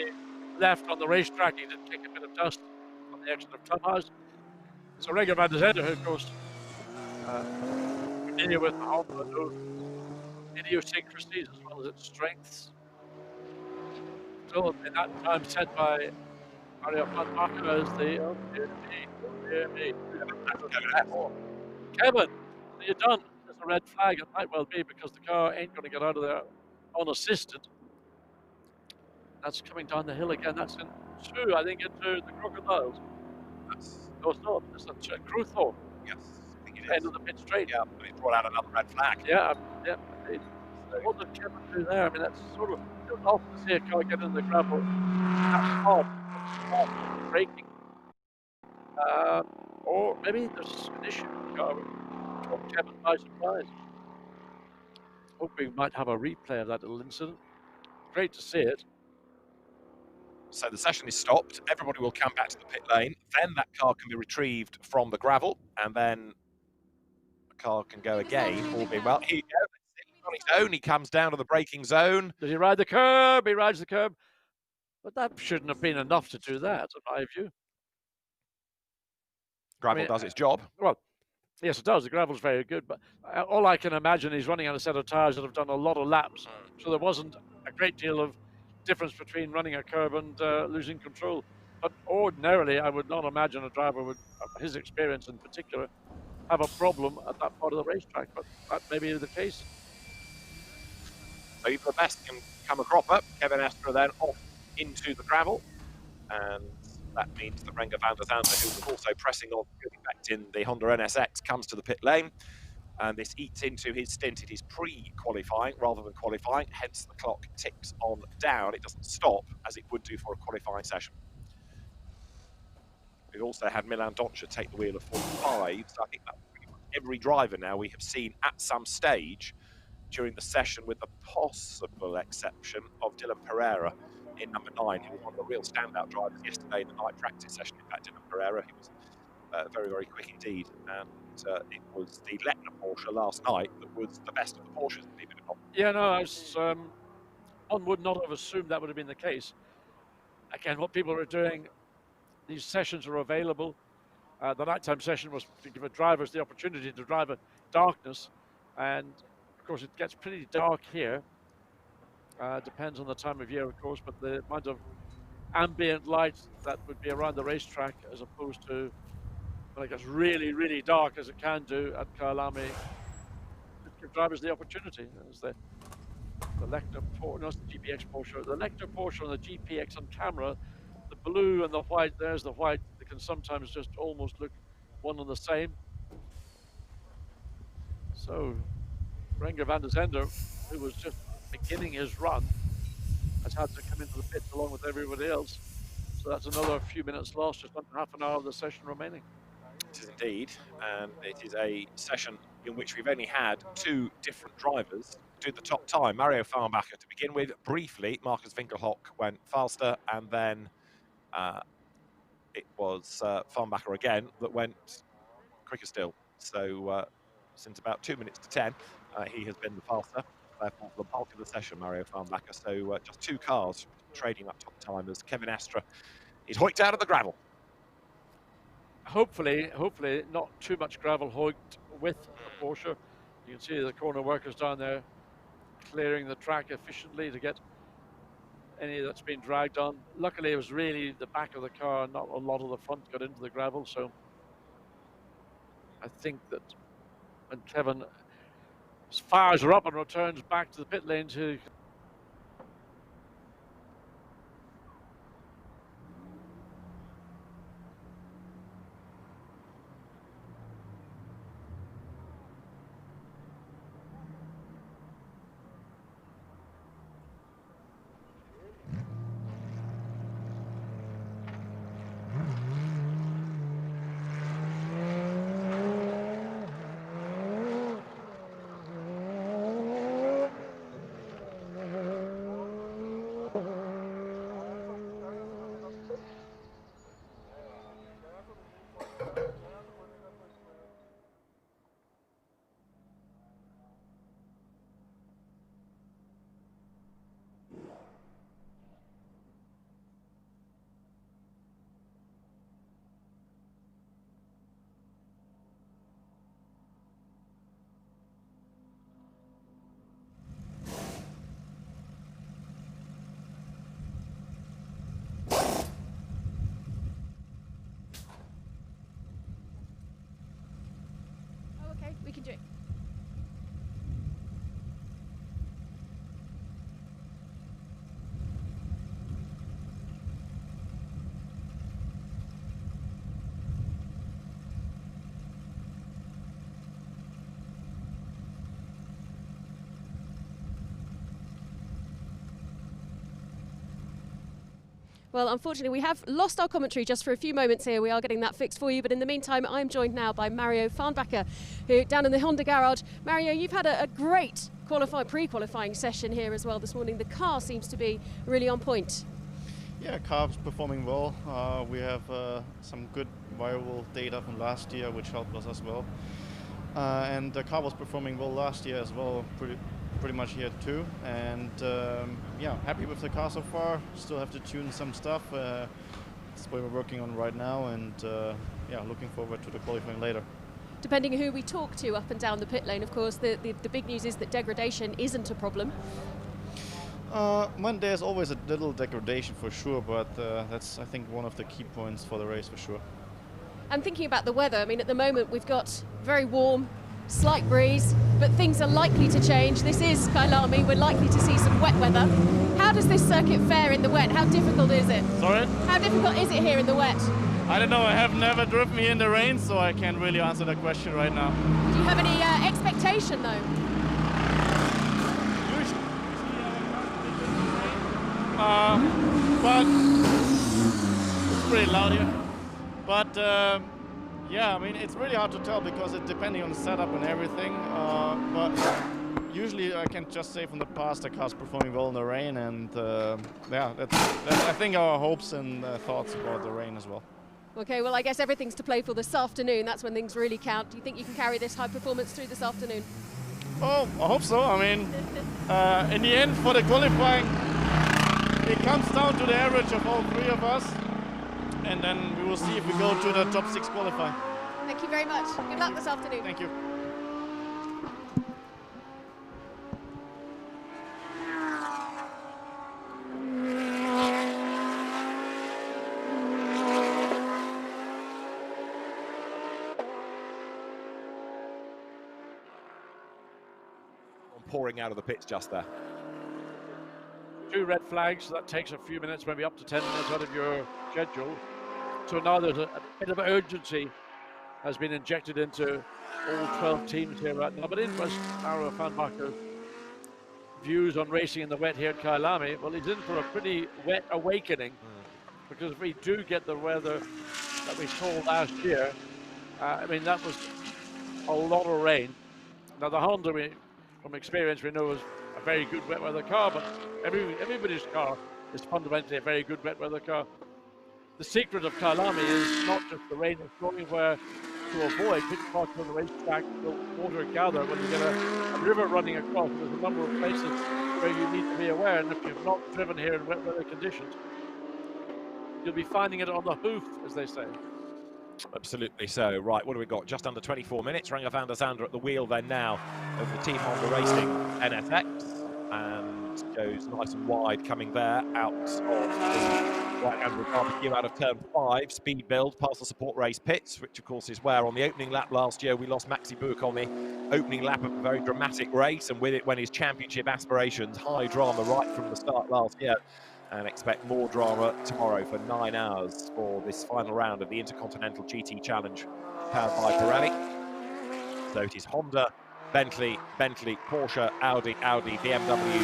left on the racetrack. He did kick a bit of dust on the exit of clubhouse. So Renger van der Zande, who of course familiar with the Honda, knows idiosyncrasies as well as its strengths. Still, in that time set by Mario Vanthoor as the Kevin, you're done. There's a red flag. It might well be because the car ain't going to get out of there unassisted. That's coming down the hill again. That's into, I think, into the Crocodiles. No, it's not. It's a Cruthor. Yes, I think it is. End of the pit straight. Yeah, but it brought out another red flag. Yeah. What did Kevin do there? I mean, that's sort of, you don't often see a car get in the gravel. That's hard braking. Or maybe there's an issue with the car which caught Kevin by surprise. Hoping we might have a replay of that little incident. Great to see it. So the session is stopped. Everybody will come back to the pit lane. Then that car can be retrieved from the gravel, and then the car can go again, all being well. He goes on his own. He comes down to the braking zone. Does he ride the curb? He rides the curb. But that shouldn't have been enough to do that, in my view. Gravel does its job. Well, yes, it does. The gravel's very good, but all I can imagine is running on a set of tyres that have done a lot of laps. So there wasn't a great deal of difference between running a curb and losing control. But ordinarily, I would not imagine a driver would, his experience in particular, have a problem at that part of the racetrack. But that may be the case. So even the best can come a cropper. Kevin Astra then off into the gravel, and that means that Renger van der Zande, who was also pressing on, getting back in the Honda NSX, comes to the pit lane, and this eats into his stint. It is pre-qualifying rather than qualifying, hence the clock ticks on down. It doesn't stop as it would do for a qualifying session. We've also had Milan Doncia take the wheel of 45, so I think that pretty much every driver now we have seen at some stage during the session, with the possible exception of Dylan Pereira in number 9, who was one of the real standout drivers yesterday in the night practice session. In fact, Dylan Pereira, he was very, very quick indeed, and it was the Lettner Porsche last night that was the best of the Porsches, believe it or not. Yeah, no, one would not have assumed that would have been the case. Again, what people are doing, these sessions are available. The nighttime session was to give drivers the opportunity to drive in darkness, and of course it gets pretty dark here. Depends on the time of year, of course, but the amount of ambient light that would be around the racetrack as opposed to when it gets really, really dark, as it can do at Kyalami, give drivers the opportunity. As the Lecter Porsche, no, it's the GPX Porsche. The Lecter Porsche and the GPX on camera, the blue and the white, there's the white, they can sometimes just almost look one and the same. So, Renger van der Zender, who was just beginning his run, has had to come into the pits along with everybody else. So that's another few minutes lost, just under half an hour of the session remaining. It is indeed, and it is a session in which we've only had 2 different drivers do the top time. Mario Farnbacher to begin with. Briefly, Marcus Winkelhock went faster, and then it was Farnbacher again that went quicker still. So since about 2 minutes to 10, he has been the faster. Therefore, for the bulk of the session, Mario Farnbacher. So just 2 cars trading up top time as Kevin Estre is hoiked out of the gravel. Hopefully not too much gravel hoiked with the Porsche. You can see the corner workers down there clearing the track efficiently to get any that's been dragged on. Luckily, it was really the back of the car, not a lot of the front got into the gravel. So I think that when Kevin fires her up and returns back to the pit lane to we can do it. Well, unfortunately, we have lost our commentary just for a few moments here. We are getting that fixed for you. But in the meantime, I'm joined now by Mario Farnbacher, who down in the Honda garage. Mario, you've had a great pre-qualifying session here as well this morning. The car seems to be really on point. Yeah, car's performing well. We have some good viral data from last year, which helped us as well. And the car was performing well last year as well, pretty much here too. And yeah, happy with the car so far. Still have to tune some stuff. That's what we're working on right now, and yeah, looking forward to the qualifying later. Depending on who we talk to up and down the pit lane, of course, the big news is that degradation isn't a problem. Well, there's always a little degradation for sure, but that's, I think, one of the key points for the race for sure. And thinking about the weather, I mean, at the moment we've got very warm, slight breeze, but things are likely to change. This is Kyalami, we're likely to see some wet weather. How does this circuit fare in the wet? How difficult is it? Sorry? How difficult is it here in the wet? I don't know, I have never driven here in the rain, so I can't really answer that question right now. Do you have any expectation though? But it's pretty loud here. But yeah, I mean, it's really hard to tell because it's depending on the setup and everything. But usually I can just say from the past the car's performing well in the rain, and yeah, that's I think our hopes and thoughts about the rain as well. Okay, well I guess everything's to play for this afternoon. That's when things really count. Do you think you can carry this high performance through this afternoon? Oh, I hope so. I mean, in the end, for the qualifying, it comes down to the average of all three of us. and then we will see if we go to the top 6 qualifying. Thank you very much. Good luck this afternoon. Thank you. Pouring out of the pits just there. 2 red flags, so that takes a few minutes, maybe up to 10 minutes out of your schedule. So now there's a bit of urgency has been injected into all 12 teams here right now. But interest our Vanthoor views on racing in the wet here at Kyalami. Well, he's in for a pretty wet awakening, because if we do get the weather that we saw last year, I mean, that was a lot of rain. Now the Honda, from experience, we know is a very good wet weather car, but everybody's car is fundamentally a very good wet weather car. The secret of Kyalami is not just the rain, it's knowing where to avoid. Which parts of the racetrack will water gather when you get a river running across. There's a number of places where you need to be aware, and if you've not driven here in wet weather conditions, you'll be finding it on the hoof, as they say. Absolutely so. Right, what do we got? Just under 24 minutes. Renger van der Zande at the wheel then now of the Team Honda Racing NSX, and goes nice and wide coming there out of the right-hand barbecue out of turn 5. Speed build past the support race pits, which of course is where on the opening lap last year we lost Maxi Buch on the opening lap of a very dramatic race, and with it went his championship aspirations. High drama right from the start last year. And expect more drama tomorrow for 9 hours for this final round of the Intercontinental GT Challenge powered by Pirelli. So it is Honda, Bentley, Porsche, Audi, BMW,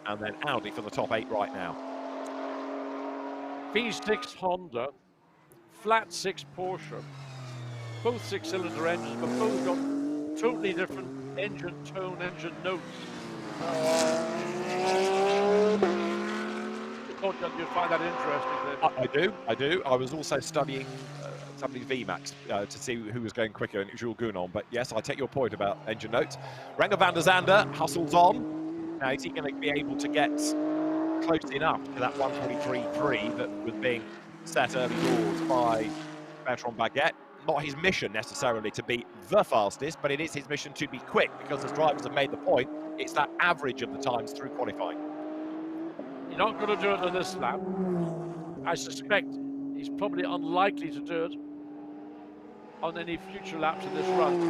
and then Audi for the top 8 right now. V6 Honda, flat 6 Porsche, both 6-cylinder engines, but both got totally different engine tone, engine notes. You'd find that interesting. I do. I was also studying somebody's VMAX to see who was going quicker, and it was Jules Gounon. But yes, I take your point about engine notes. Renger van der Zande hustles on. Now, is he going to be able to get close enough to that 143.3 that was being set early doors by Bertrand Baguette? Not his mission necessarily to be the fastest, but it is his mission to be quick, because as drivers have made the point, it's that average of the times through qualifying. You're not going to do it on this lap. I suspect he's probably unlikely to do it on any future laps of this run.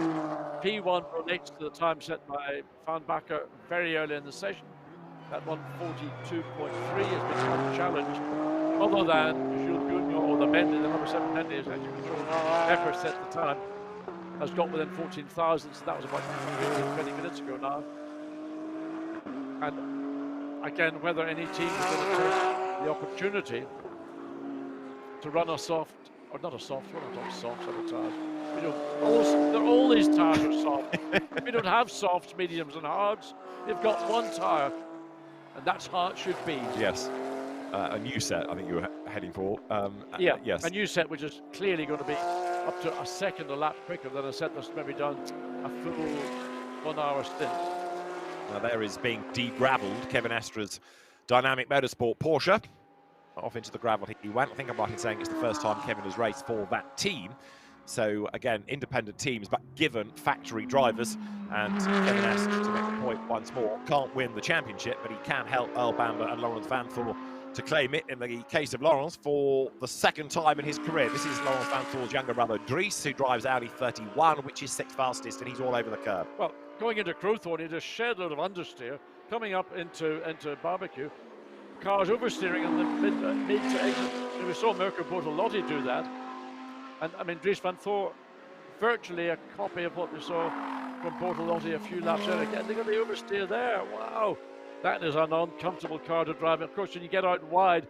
P1 relates to the time set by Vanthoor very early in the session. That 142.3 has been unchallenged, other than Jules Gounon or the Bentley, the number 7 Bentley, as you control effort set the time, has got within 14 thousandths. That was about 20 minutes ago now. And again, whether any team is going to take the opportunity to run a soft, or not a soft, we're not on softs on the tires. We don't, all these tires are soft. We don't have softs, mediums and hards. You've got one tire, and that's how it should be. Yes. A new set, I think you were heading for. Yeah, yes. A new set which is clearly going to be up to a second a lap quicker than a set that's maybe done a full 1 hour stint. Now there is being de-gravelled Kevin Estra's Dynamic Motorsport Porsche. Off into the gravel he went. I think I'm right in saying it's the first time Kevin has raced for that team. So again, independent teams, but given factory drivers. And Kevin Estra, to make the point once more, can't win the championship, but he can help Earl Bamber and Laurens Vanthoor to claim it, in the case of Laurens, for the 2nd time in his career. This is Laurens Vanthoor's younger brother, Dries, who drives Audi 31, which is 6th fastest, and he's all over the curb. Well, going into Crowthorne, he just shed a load of understeer. Coming up into barbecue, cars oversteering in the mid to exit. And we saw Mirko Bortolotti do that. And I mean, Dries Vanthoor, virtually a copy of what we saw from Bortolotti a few laps earlier. Again, they're going to oversteer there. Wow. That is an uncomfortable car to drive. Of course, when you get out wide,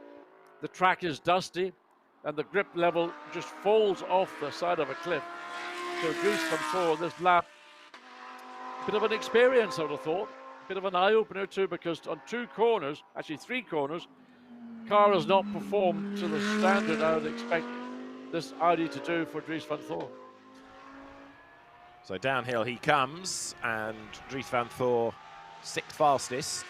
the track is dusty and the grip level just falls off the side of a cliff. So Dries Vanthoor, this lap, bit of an experience, I would have thought. Bit of an eye-opener too, because on 2 corners, actually 3 corners, car has not performed to the standard I would expect this Audi to do for Dries Vanthoor. So downhill he comes, and Dries Vanthoor, 6th fastest.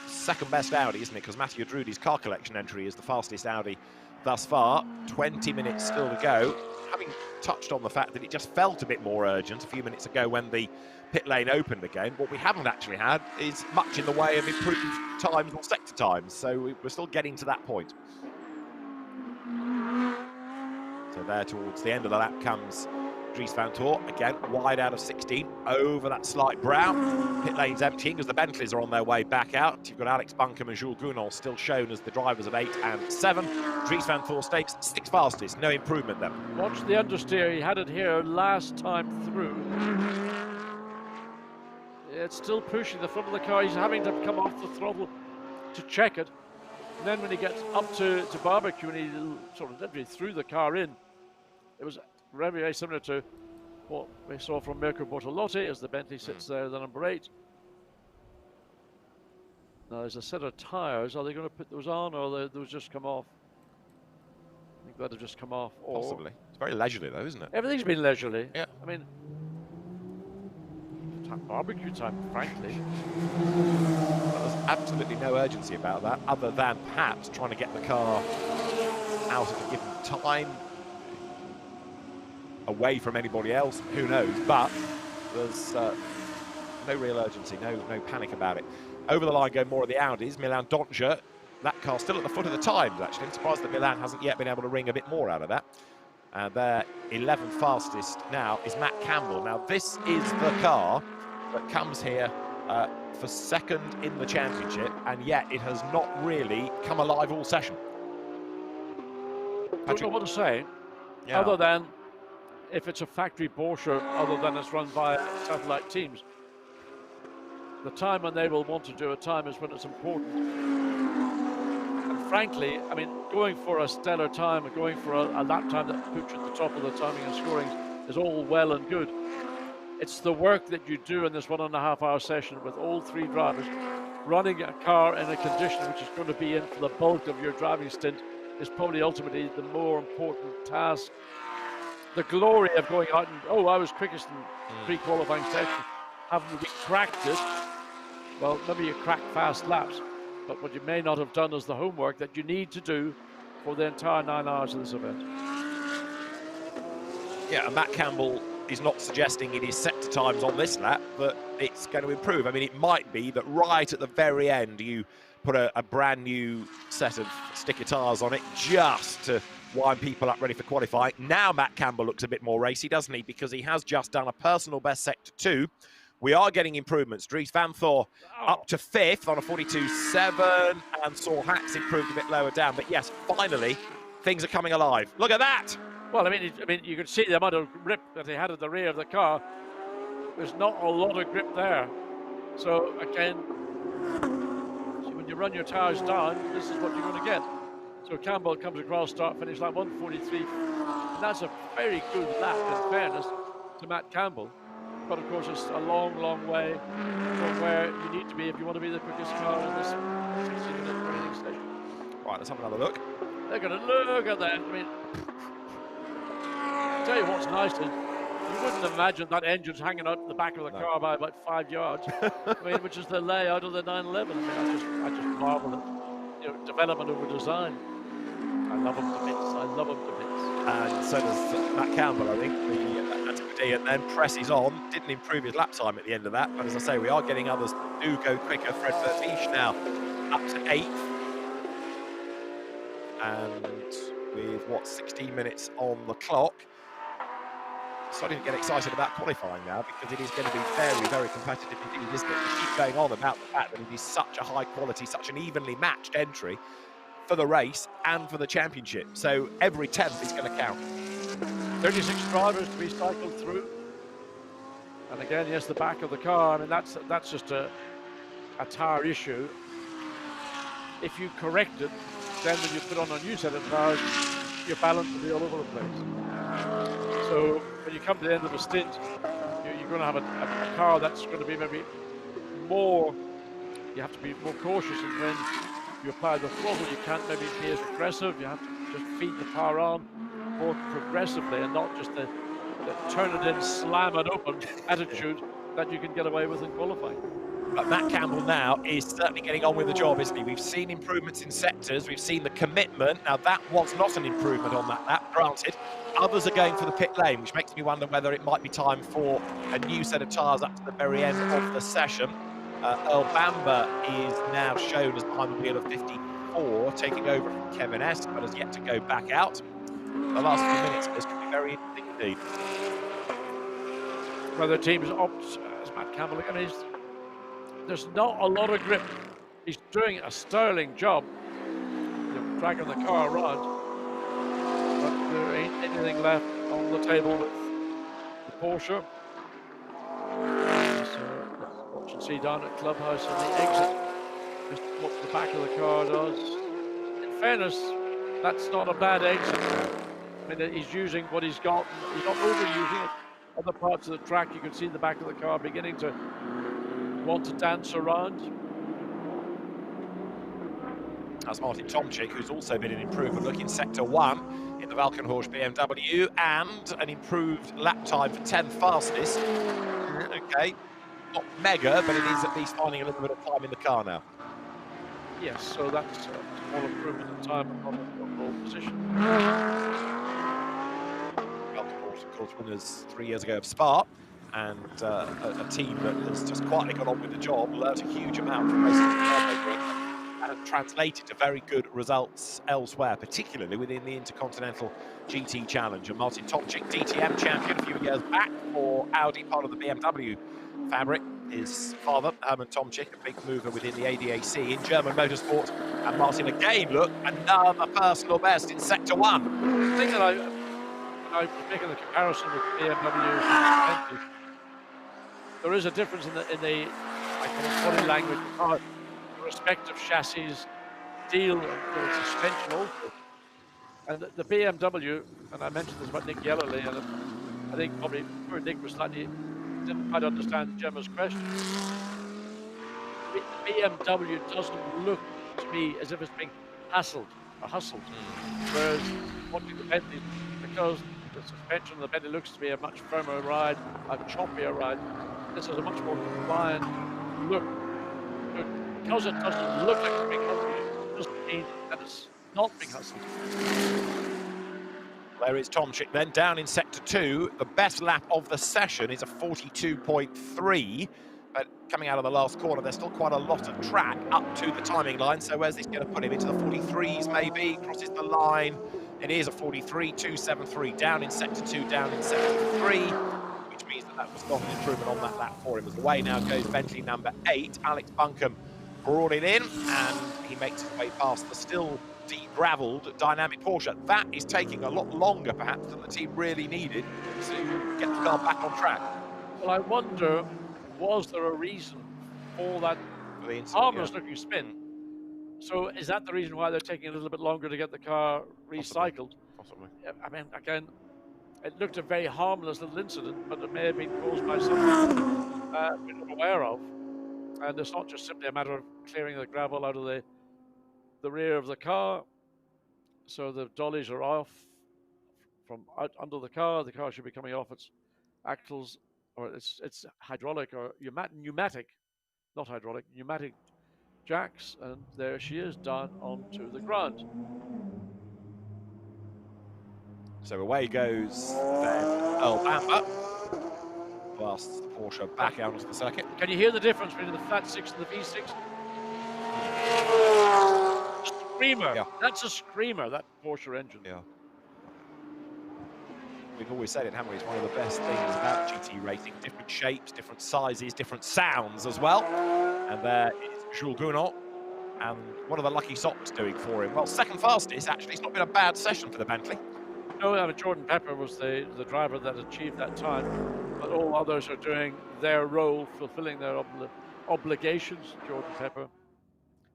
2nd best Audi, isn't it? Because Mathieu Drudy's car collection entry is the fastest Audi thus far. 20 minutes still to go. Having touched on the fact that it just felt a bit more urgent a few minutes ago when the pit lane opened again. What we haven't actually had is much in the way of improved times or sector times, so we're still getting to that point. So there towards the end of the lap comes Dries Vanthoor, again wide out of 16, over that slight brow. Pit lane's emptying as the Bentleys are on their way back out. You've got Alex Buncombe and Jules Gounod still shown as the drivers of 8 and 7. Dries Vanthoor stays 6th fastest, no improvement then. Watch the understeer, he had it here last time through. It's still pushing the front of the car, he's having to come off the throttle to check it. And then when he gets up to barbecue and he sort of literally threw the car in, it was very, very similar to what we saw from Mirko Bortolotti as the Bentley sits there, the number 8. Now there's a set of tyres. Are they going to put those on, or those just come off? I think that'll just come off. Or Possibly. It's very leisurely though, isn't it? everything's been leisurely. Yeah. I mean, barbecue time, frankly. There's absolutely no urgency about that, other than perhaps trying to get the car out at a given time, away from anybody else, who knows, but there's no real urgency, no panic about it. Over the line go more of the Audis. Milan Donja, that car still at the foot of the times actually. I'm surprised that Milan hasn't yet been able to wring a bit more out of that. And their 11th fastest now is Matt Campbell. Now this is the car that comes here for 2nd in the championship, and yet it has not really come alive all session. I don't know what to say, Yeah. other than if it's a factory Porsche, other than it's run by satellite teams. The time when they will want to do a time is when it's important. And frankly, I mean, going for a stellar time and going for a lap time that puts you at the top of the timing and scoring is all well and good. It's the work that you do in this 1.5 hour session with all 3 drivers running a car in a condition which is going to be in for the bulk of your driving stint is probably ultimately the more important task. The glory of going out and, oh, I was quickest in pre-qualifying session, haven't we cracked it? Well, maybe you crack fast laps, but what you may not have done is the homework that you need to do for the entire 9 hours of this event. Yeah, and Matt Campbell is not suggesting in his sector times on this lap that it's going to improve. I mean, it might be that right at the very end you put a brand new set of sticker tyres on it just to wind people up ready for qualifying. Now Matt Campbell looks a bit more racy, doesn't he? Because he has just done a personal best sector 2. We are getting improvements. Dries Vanthoor up to 5th on a 42.7, and Saul Hacks improved a bit lower down. But yes, finally, things are coming alive. Look at that! Well, I mean, you could see the amount of grip that he had at the rear of the car. There's not a lot of grip there. So again, when you run your tyres down, this is what you're going to get. So Campbell comes across, start finish lap 143, and that's a very good lap in fairness to Matt Campbell. But of course, it's a long, long way from where you need to be if you want to be the quickest car in this 60-minute training station. Right, let's have another look. They're going to look at that. I mean, I'll tell you what's nice is you wouldn't imagine that engine's hanging out the back of the car by about 5 yards. I mean, which is the layout of the 911. I mean, I just marvel at, you know, development over design. I love them to bits. I love them to bits. And so does Matt Campbell, I think. That's good. And then presses on. Didn't improve his lap time at the end of that. But as I say, we are getting others that do go quicker. Fred Vertiche now up to 8th. And with, what, 16 minutes on the clock. Starting to get excited about qualifying now, because it is going to be very, very competitive indeed, isn't it? We keep going on about the fact that it is such a high quality, such an evenly matched entry for the race and for the championship. So every 10th is going to count. 36 drivers to be cycled through. And again, yes, the back of the car, I mean, that's just a tyre issue. If you correct it, then when you put on a new set of tyres, your balance will be all over the place. So when you come to the end of the stint, you're going to have a car that's going to be maybe more, you have to be more cautious, and when you apply the throttle, you can't maybe be as aggressive. You have to just feed the power on more progressively, and not just the turn it in, slam it open attitude that you can get away with in qualifying. But Matt Campbell now is certainly getting on with the job, isn't he? We've seen improvements in sectors, we've seen the commitment. Now, that was not an improvement on that lap, granted. Others are going for the pit lane, which makes me wonder whether it might be time for a new set of tyres up to the very end of the session. Earl Bamber is now shown as behind the wheel of 54, taking over from Kevin S, but has yet to go back out. The last few minutes of this could be very interesting indeed. Whether teams opt, as Matt Campbell, I mean, there's not a lot of grip. He's doing a sterling job, dragging the car around, but there ain't anything left on the table with the Porsche. So let's watch and see down at Clubhouse on the exit just what the back of the car does. In fairness, that's not a bad exit. I mean, he's using what he's got. He's not overusing it. Other parts of the track, you can see the back of the car beginning to want to dance around. That's Martin Tomczyk, who's also been an improvement. Look in Sector 1 in the Valkenhorst BMW, and an improved lap time for 10th fastest. Okay, not mega, but it is at least finding a little bit of time in the car now. Yes, so that's a small improvement in time on the overall position. Valkenhorst, of course, winners 3 years ago of Spa, and a team that has just quietly got on with the job, learnt a huge amount from racing and translated to very good results elsewhere, particularly within the Intercontinental GT Challenge. And Martin Tomczyk, DTM champion a few years back for Audi, part of the BMW fabric. His father, Hermann Tomczyk, a big mover within the ADAC in German motorsport. And Martin again, look, another personal best in Sector 1. The thing that I was making the comparison with BMW and the there is a difference in the I call it body language, how the respective chassis deal with the suspension also. And the BMW, and I mentioned this about Nick Yellerly, and I think probably poor Nick was slightly didn't quite understand Gemma's question. The BMW doesn't look to me as if it's being hustled. Whereas watching the Bentley, because the suspension of the Bentley looks to be a much firmer ride, a choppier ride. This is a much more compliant look. Because it doesn't look like it's being hustled, it doesn't mean that it's not being hustled. There is Tomczyk then, down in Sector 2. The best lap of the session is a 42.3, but coming out of the last corner, there's still quite a lot of track up to the timing line, so where's this going to put him? Into the 43s maybe, crosses the line. It is a 43.273, down in Sector 2, down in Sector 3, which means that was not an improvement on that lap for him. As away now goes Bentley number 8, Alex Buncombe brought it in, and he makes his way past the still de-gravelled dynamic Porsche. That is taking a lot longer, perhaps, than the team really needed to get the car back on track. Well, I wonder, was there a reason for that harmless-looking spin? So is that the reason why they're taking a little bit longer to get the car recycled? Possibly. I mean, again, it looked a very harmless little incident, but it may have been caused by something we're not aware of. And it's not just simply a matter of clearing the gravel out of the rear of the car, so the dollies are off from out under the car. The car should be coming off its axles, or it's hydraulic or pneumatic, not hydraulic, pneumatic jacks, and there she is down onto the ground. So away goes then Earl Bamber, blasts the Porsche back out onto the circuit. Can you hear the difference between the Flat 6 and the V6? Screamer. Yeah. That's a screamer, that Porsche engine. Yeah. We've always said it, haven't we? It's one of the best things about GT racing. Different shapes, different sizes, different sounds as well. And there is Jules Gounod. And what are the lucky socks doing for him? Well, second fastest, actually. It's not been a bad session for the Bentley. No, Jordan Pepper was the driver that achieved that time. But all others are doing their role, fulfilling their obligations. Jordan Pepper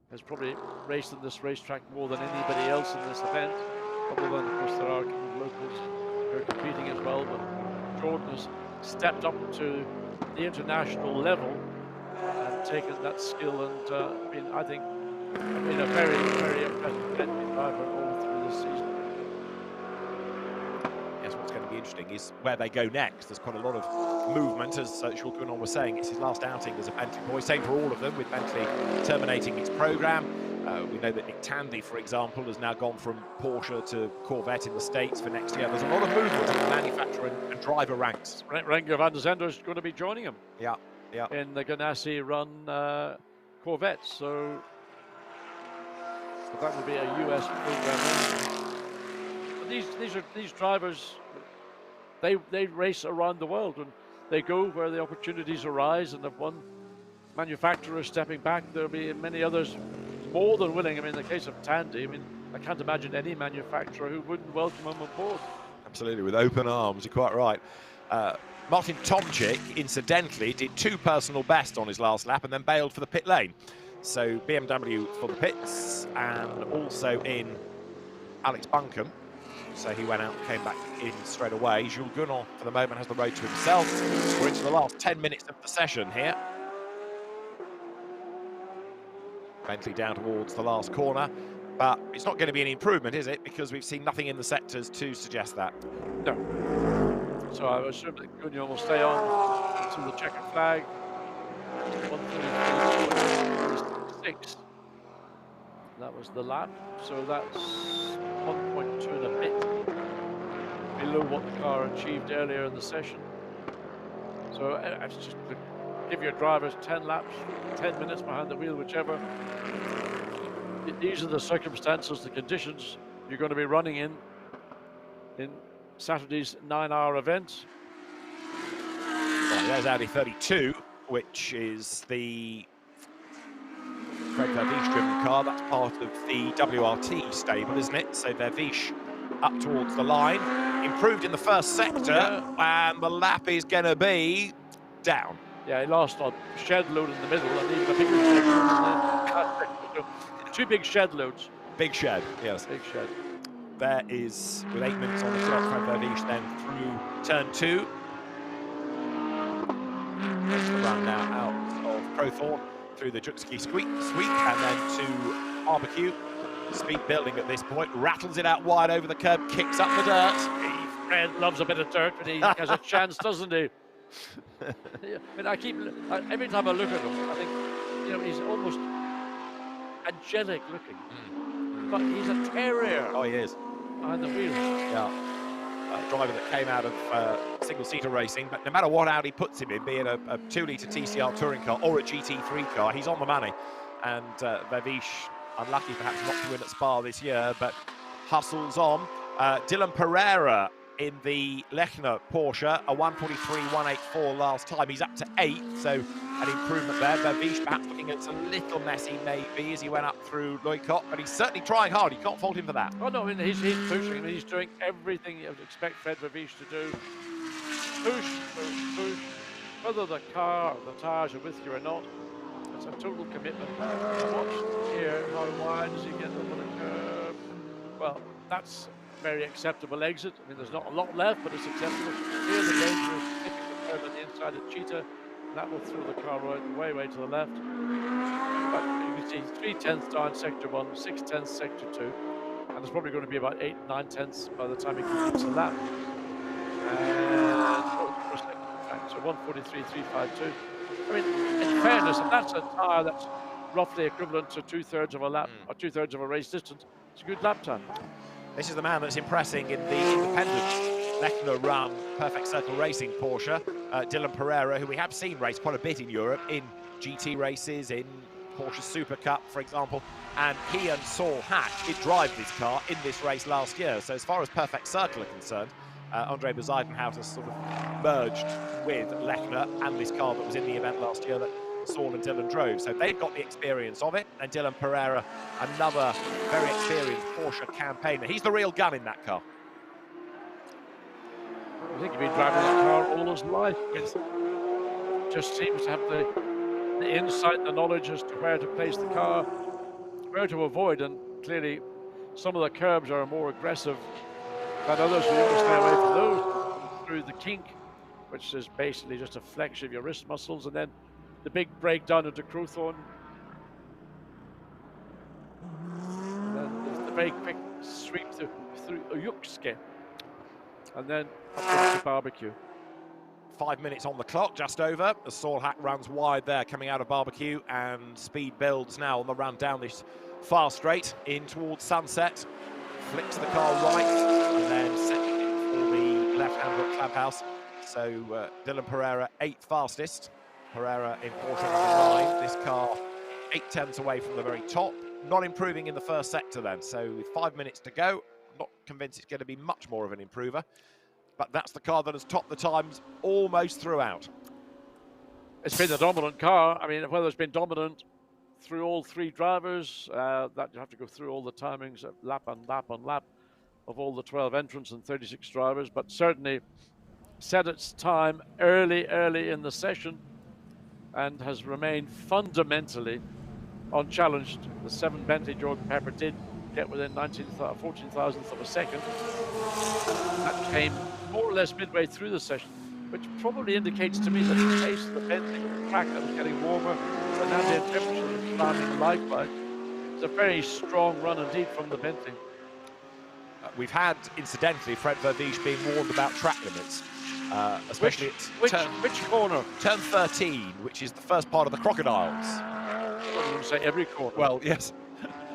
has probably raced in this racetrack more than anybody else in this event, other than, of course, there are locals who are competing as well. But Jordan has stepped up to the international level and taken that skill, and I think, been a very, very impressive Bentley driver all through this season. Yes, what's going to be interesting is where they go next. There's quite a lot of movement, as Jules Gunnar was saying. It's his last outing as a Bentley boy. Same for all of them, with Bentley terminating its programme. We know that Nick Tandy, for example, has now gone from Porsche to Corvette in the States for next year. There's a lot of movement in the manufacturer and driver ranks. Renger van der Zender is going to be joining him. Yeah. In the Ganassi run Corvette, so that would be a US program. But these drivers, they race around the world, and they go where the opportunities arise. And if one manufacturer is stepping back, there'll be many others more than willing. I mean, in the case of Tandy, I mean, I can't imagine any manufacturer who wouldn't welcome him on board. Absolutely, with open arms. You're quite right. Martin Tomczyk, incidentally, did 2 personal bests on his last lap and then bailed for the pit lane. So BMW for the pits, and also in Alex Buncombe. So he went out and came back in straight away. Jules Gunnar, for the moment, has the road to himself. We're into the last 10 minutes of the session here. Bentley down towards the last corner, but it's not going to be any improvement, is it? Because we've seen nothing in the sectors to suggest that. No. So I assume that Gunnar will stay on until the checkered flag. 1:33.6. That was the lap, so that's 1.2 and a bit below what the car achieved earlier in the session. So it's just to give your drivers 10 laps, 10 minutes behind the wheel, whichever. These are the circumstances, the conditions you're going to be running in Saturday's 9-hour event. Well, there's Audi 32, which is the Fred Verviche-driven car. That's part of the WRT stable, isn't it? So Verviche up towards the line, improved in the first sector, and the lap is going to be down. Yeah, he lost on shed load in the middle, and even a bigger shed load. 2 big shed loads. Big shed, yes. Big shed. There is, with 8 minutes on the clock, Fred Verviche then through turn 2. That's the run now out of Crowthorne through the Juxkey sweep, and then to Barbecue. Speed building at this point, rattles it out wide over the curb, kicks up the dirt. Fred loves a bit of dirt when he has a chance, doesn't he? Yeah, I mean, every time I look at him, I think, you know, he's almost angelic looking, but he's a terrier. Oh, he is. Behind the wheel. Yeah. A driver that came out of single-seater racing, but no matter what Audi puts him in, be it a 2-litre TCR touring car or a GT3 car, he's on the money. And Verviche, unlucky perhaps not to win at Spa this year, but hustles on. Dylan Pereira in the Lechner Porsche, a 1:43.184 last time. He's up to 8th, so an improvement there. Verviche perhaps looking at a little messy maybe as he went up through Loicott, but he's certainly trying hard. You can't fault him for that. Oh no, I mean, he's pushing. I mean, he's doing everything you would expect Fred Verviche to do. Push, push, push. Whether the car, the tyres are with you or not, it's a total commitment. Watch here, how wide does he get over the curb? Well, that's very acceptable exit. I mean, there's not a lot left, but it's acceptable. Here the danger is skipping the curb on the inside of Cheetah. That will throw the car way to the left. But you can see 3/10 down sector 1, 6/10 sector 2, and there's probably going to be about 8, 9/10 by the time he completes the lap. So 1:43.352. I mean, in fairness, if that's a tyre that's roughly equivalent to 2/3 of a lap or 2/3 of a race distance, it's a good lap time. This is the man that's impressing in the independent Lechner run Perfect Circle Racing Porsche, Dylan Pereira, who we have seen race quite a bit in Europe, in GT races, in Porsche Super Cup, for example, and he and Saul Hack did drive this car in this race last year. So as far as Perfect Circle are concerned, Andre Bezuidenhout has sort of merged with Lechner and this car that was in the event last year that Saul and Dylan drove. So they've got the experience of it, and Dylan Pereira, another very experienced Porsche campaigner. He's the real gun in that car. I think he's been driving that car all his life. It just seems to have the insight, the knowledge as to where to place the car, where to avoid, and clearly some of the curbs are more aggressive than others. You have to stay away from those. Through the kink, which is basically just a flex of your wrist muscles, and then the big breakdown into Crowthorne. And then there's the very quick sweep through Ujukske. And then up to Barbecue. 5 minutes on the clock, just over. The Sorhack runs wide there, coming out of barbecue, and speed builds now on the run down this far straight in towards Sunset. Flicks the car right, and then sets it for the left-hander at Clubhouse. So Dylan Pereira, 8th fastest. Pereira in Porsche number 9. This car 8/10 away from the very top. Not improving in the first sector then. So with 5 minutes to go, I'm not convinced it's going to be much more of an improver. But that's the car that has topped the times almost throughout. It's been the dominant car. I mean, whether it's been dominant through all 3 drivers, that you have to go through all the timings of lap on lap on lap of all the 12 entrants and 36 drivers, but certainly set its time early in the session and has remained fundamentally unchallenged. The 7 Bentley Jordan Pepper did get within 14 thousandths of a second. That came more or less midway through the session, which probably indicates to me that the pace of the Bentley with the track that was getting warmer, the ambient temperature was climbing likewise. It's a very strong run indeed from the Bentley. We've had, incidentally, Fred Verviche being warned about track limits, especially which corner? Turn 13, which is the first part of the Crocodiles. I wouldn't say every corner. Well, yes.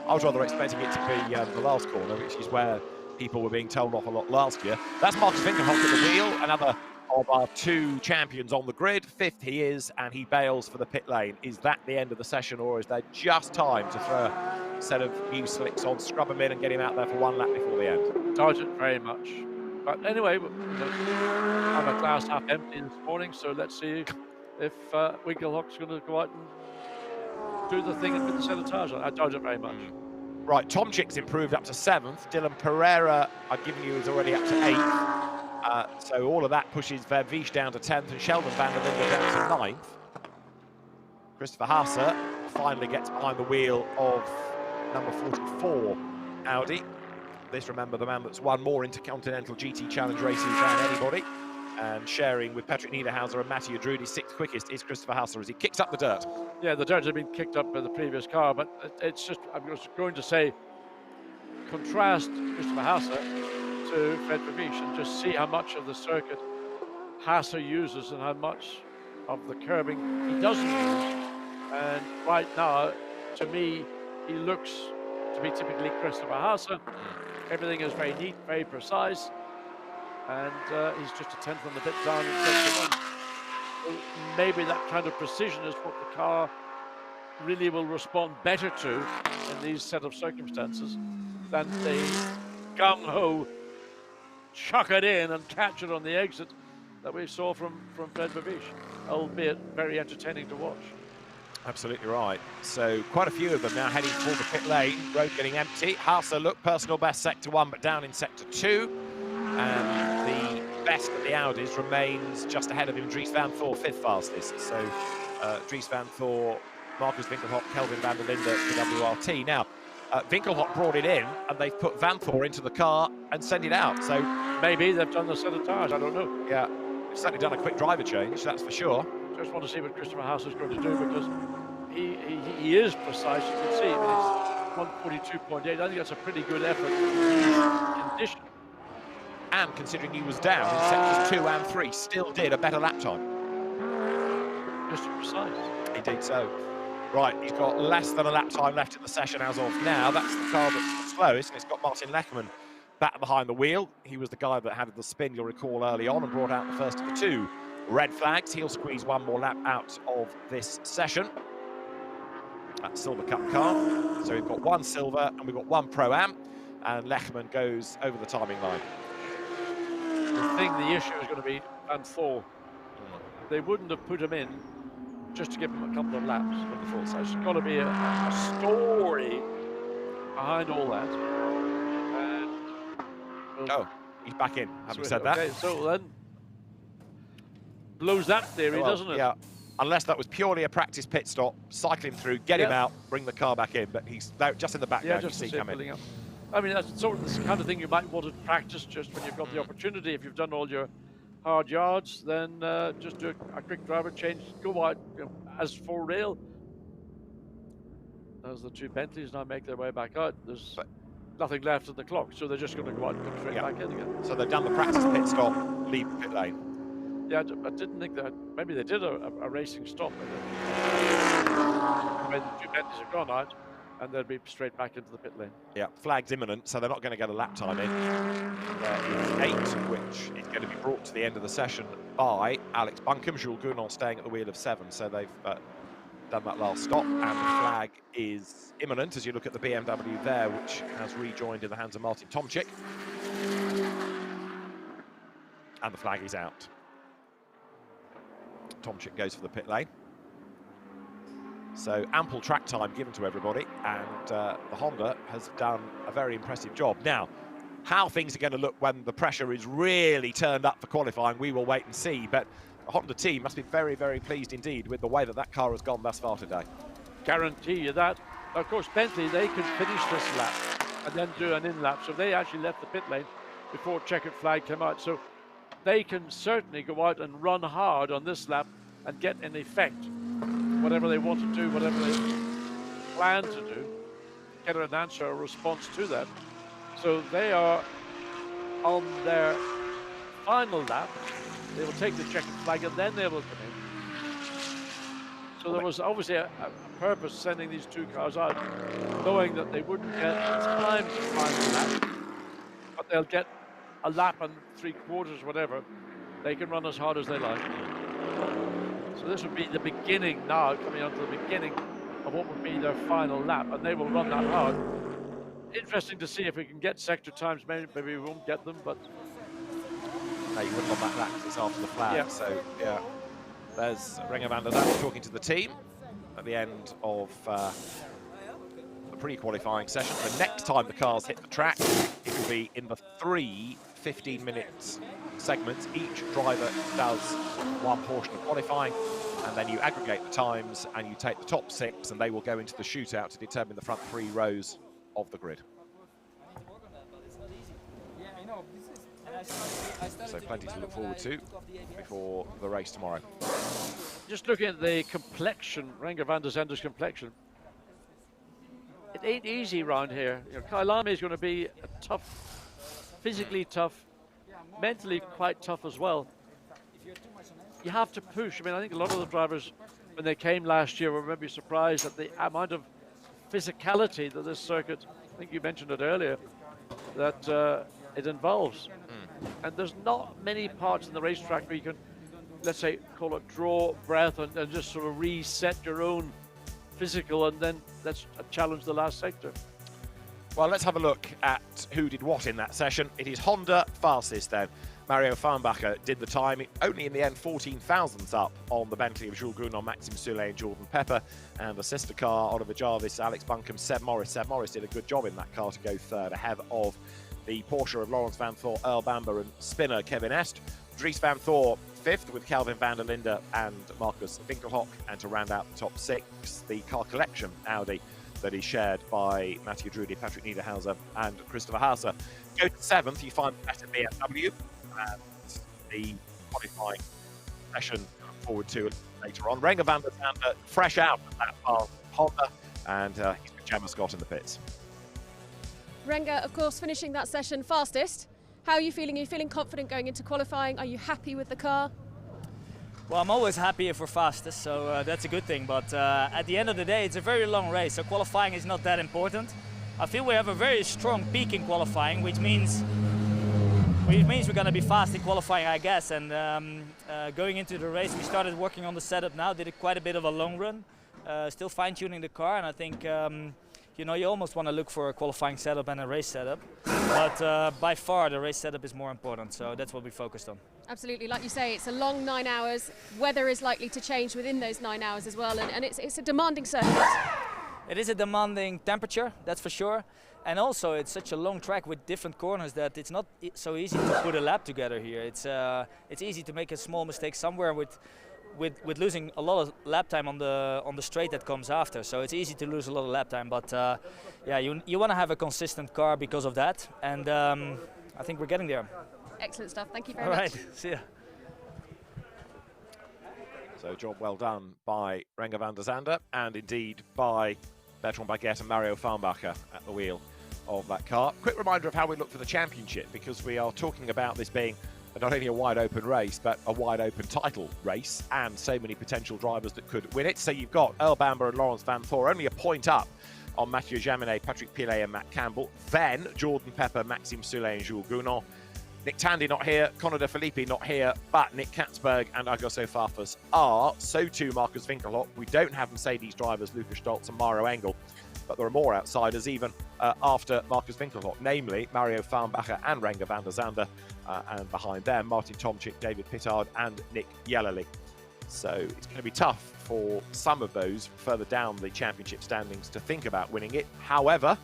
I was rather expecting it to be the last corner, which is where people were being told off a lot last year. That's Marcus Winkelhock at the wheel, another of our 2 champions on the grid. 5th he is, and he bails for the pit lane. Is that the end of the session, or is there just time to throw a set of new slicks on, scrub him in, and get him out there for 1 lap before the end? Doubt it very much. But anyway, I'm a glass half empty this morning, so let's see if Winkelhock's going to go out and do the thing and put the set of tyres on. I doubt it very much. Right, Tomczyk's improved up to 7th. Dylan Pereira, I've given you, is already up to 8th. So all of that pushes Verviche down to 10th and Sheldon van der Linde down to 9th. Christopher Haase finally gets behind the wheel of number 44 Audi. This, remember, the man that's won more Intercontinental GT Challenge races than anybody. And sharing with Patrick Niederhauser and Mattia Drudi, 6th quickest is Christopher Haase as he kicks up the dirt. Yeah, the dirt had been kicked up by the previous car, but it's just, I'm just going to say, contrast Christopher Haase to Fred Verviche and just see how much of the circuit Haase uses and how much of the curbing he doesn't use. And right now, to me, he looks to be typically Christopher Haase. Everything is very neat, very precise. And he's just a 10th on the bit down in sector 1. So maybe that kind of precision is what the car really will respond better to in these set of circumstances than the gung-ho chuck it in and catch it on the exit that we saw from Fred Verviche, albeit very entertaining to watch. Absolutely right. So quite a few of them now heading for the pit lane. Road getting empty. Haase look personal best sector 1, but down in sector 2. And the best of the Audis remains just ahead of him, Dries Vanthoor, 5th fastest. So Dries Vanthoor, Marcus Winkelhock, Kelvin van der Linde for WRT. Now, Winkelhock brought it in, and they've put Vanthoor into the car and sent it out. So maybe they've done the set of tyres, I don't know. Yeah, they've certainly done a quick driver change, that's for sure. Just want to see what Christopher Haase is going to do, because he is precise, you can see. I mean, it's 142.8. I think that's a pretty good effort in condition. And considering he was down in sectors 2 and 3, still did a better lap time. Just precise. Indeed so. Right, he's got less than a lap time left in the session as of now. That's the car that's the slowest, and it's got Martin Lechman back behind the wheel. He was the guy that had the spin, you'll recall, early on and brought out the first of the 2 red flags. He'll squeeze 1 more lap out of this session. That Silver Cup car. So we've got 1 silver and we've got 1 Pro-Am, and Lechman goes over the timing line. The issue is going to be Vanthoor. They wouldn't have put him in just to give him a couple of laps. Wonderful. So it's got to be a story behind all that. And, oh, he's back in, having said that. Okay, so then blows that theory, doesn't it? Yeah, unless that was purely a practice pit stop, cycling through, get him out, bring the car back in. But he's just in the background, just you see coming. Up. I mean, that's sort of the kind of thing you might want to practice just when you've got the opportunity. If you've done all your hard yards, then just do a quick driver change, go wide. You know, as for rail, as the 2 Bentleys now make their way back out, there's nothing left of the clock, so they're just going to go out and come straight back in again. So they've done the practice pit stop, leave the pit lane. Yeah, I didn't think that. Maybe they did a racing stop when the two Bentleys have gone out, and they'll be straight back into the pit lane. Yeah, flag's imminent, so they're not going to get a lap time in. There is 8, which is going to be brought to the end of the session by Alex Buncombe. Jules Gounon staying at the wheel of 7, so they've done that last stop, and the flag is imminent as you look at the BMW there, which has rejoined in the hands of Martin Tomczyk. And the flag is out. Tomczyk goes for the pit lane. So ample track time given to everybody, and the Honda has done a very impressive job. Now, how things are going to look when the pressure is really turned up for qualifying, we will wait and see, but the Honda team must be very, very pleased indeed with the way that car has gone thus far today. Guarantee you that. Of course, Bentley, they can finish this lap and then do an in-lap, so they actually left the pit lane before checkered flag came out, so they can certainly go out and run hard on this lap and get in effect whatever they want to do, whatever they plan to do, get an answer, a response to that. So they are on their final lap. They will take the checkered flag and then they will come in. So there was obviously a purpose sending these two cars out, knowing that they wouldn't get time to final lap, but they'll get a lap and 3/4, whatever. They can run as hard as they like. So this would be the beginning now, coming on to the beginning of what would be their final lap, and they will run that hard. Interesting to see if we can get sector times. Maybe we won't get them, but No, you wouldn't on that lap because it's after the flag. Yeah. So yeah, there's Renger van der Zande talking to the team at the end of the pre-qualifying session. The next time the cars hit the track, it will be in the 3 15-minute segments. Each driver does one portion of qualifying, and then you aggregate the times and you take the top 6, and they will go into the shootout to determine the front 3 rows of the grid. So plenty to look forward to before the race tomorrow. just looking at the complexion, Renger van der Zande's complexion, it ain't easy around here. You know, Kyalami is going to be a tough, physically tough, mentally quite tough as well. You have to push. I mean, I think a lot of the drivers, when they came last year, were maybe surprised at the amount of physicality that this circuit, I think you mentioned it earlier, that it involves. And there's not many parts in the racetrack where you can, let's say, call it draw breath and just sort of reset your own physical, and then let's challenge the last sector. Well, let's have a look at who did what in that session. It is Honda fastest then. Mario Farnbacher did the time, only in the end 14 thousandths up on the Bentley of Jules Gounon, Maxime Soulet and Jordan Pepper, and the sister car, Oliver Jarvis, Alex Buncombe, Seb Morris. Seb Morris did a good job in that car to go third, ahead of the Porsche of Laurens Vanthoor, Earl Bamber and spinner Kevin Est. Dries Vanthoor fifth with Calvin van der Linde and Marcus Winkelhock, and to round out the top six, the car collection Audi that is shared by Mathieu Drudy, Patrick Niederhauser and Christopher Hauser. Go to seventh, you find the better BMW, and the qualifying session to look forward to later on. Renger van der Zande fresh out of that fast Honda, and he's with Gemma Scott in the pits. Renger, of course, finishing that session fastest. How are you feeling? Are you feeling confident going into qualifying? Are you happy with the car? Well, I'm always happy if we're fastest, so that's a good thing. But at the end of the day, it's a very long race, so qualifying is not that important. I feel we have a very strong peak in qualifying, which means we're going to be fast in qualifying, I guess. And going into the race, we started working on the setup now, did quite a bit of a long run, still fine-tuning the car, and I think you know, you almost want to look for a qualifying setup and a race setup, but by far the race setup is more important, so that's what we focused on. Absolutely, like you say, it's a long 9 hours. Weather is likely to change within those 9 hours as well, and it's a demanding circuit. It is a demanding temperature, that's for sure, and also it's such a long track with different corners that it's not so easy to put a lap together here. It's easy to make a small mistake somewhere with losing a lot of lap time on the straight that comes after, so it's easy to lose a lot of lap time. But yeah, you want to have a consistent car because of that, and I think we're getting there. Excellent stuff. Thank you very much. All much. right, see ya. So job well done by Renger van der Zande, and indeed by Bertrand Baguette and Mario Farnbacher at the wheel of that car. Quick reminder of how we look for the championship, because we are talking about this being not only a wide open race, but a wide open title race, and so many potential drivers that could win it. So you've got Earl Bamber and Laurens Vanthoor, only a point up on Mathieu Jaminet, Patrick Pilet and Matt Campbell. Then Jordan Pepper, Maxime Soulet and Jules Gounon. Nick Tandy not here, Conor De Filippi not here, but Nick Katzberg and Augusto Farfus are. So too Marcus Winkelhock. We don't have Mercedes drivers Lukas Stoltz and Mauro Engel, but there are more outsiders even after Marcus Winkelhock, namely Mario Farnbacher and Renger van der Zande, and behind them Martin Tomczyk, David Pittard and Nick Yellerly. So it's going to be tough for some of those further down the championship standings to think about winning it. However,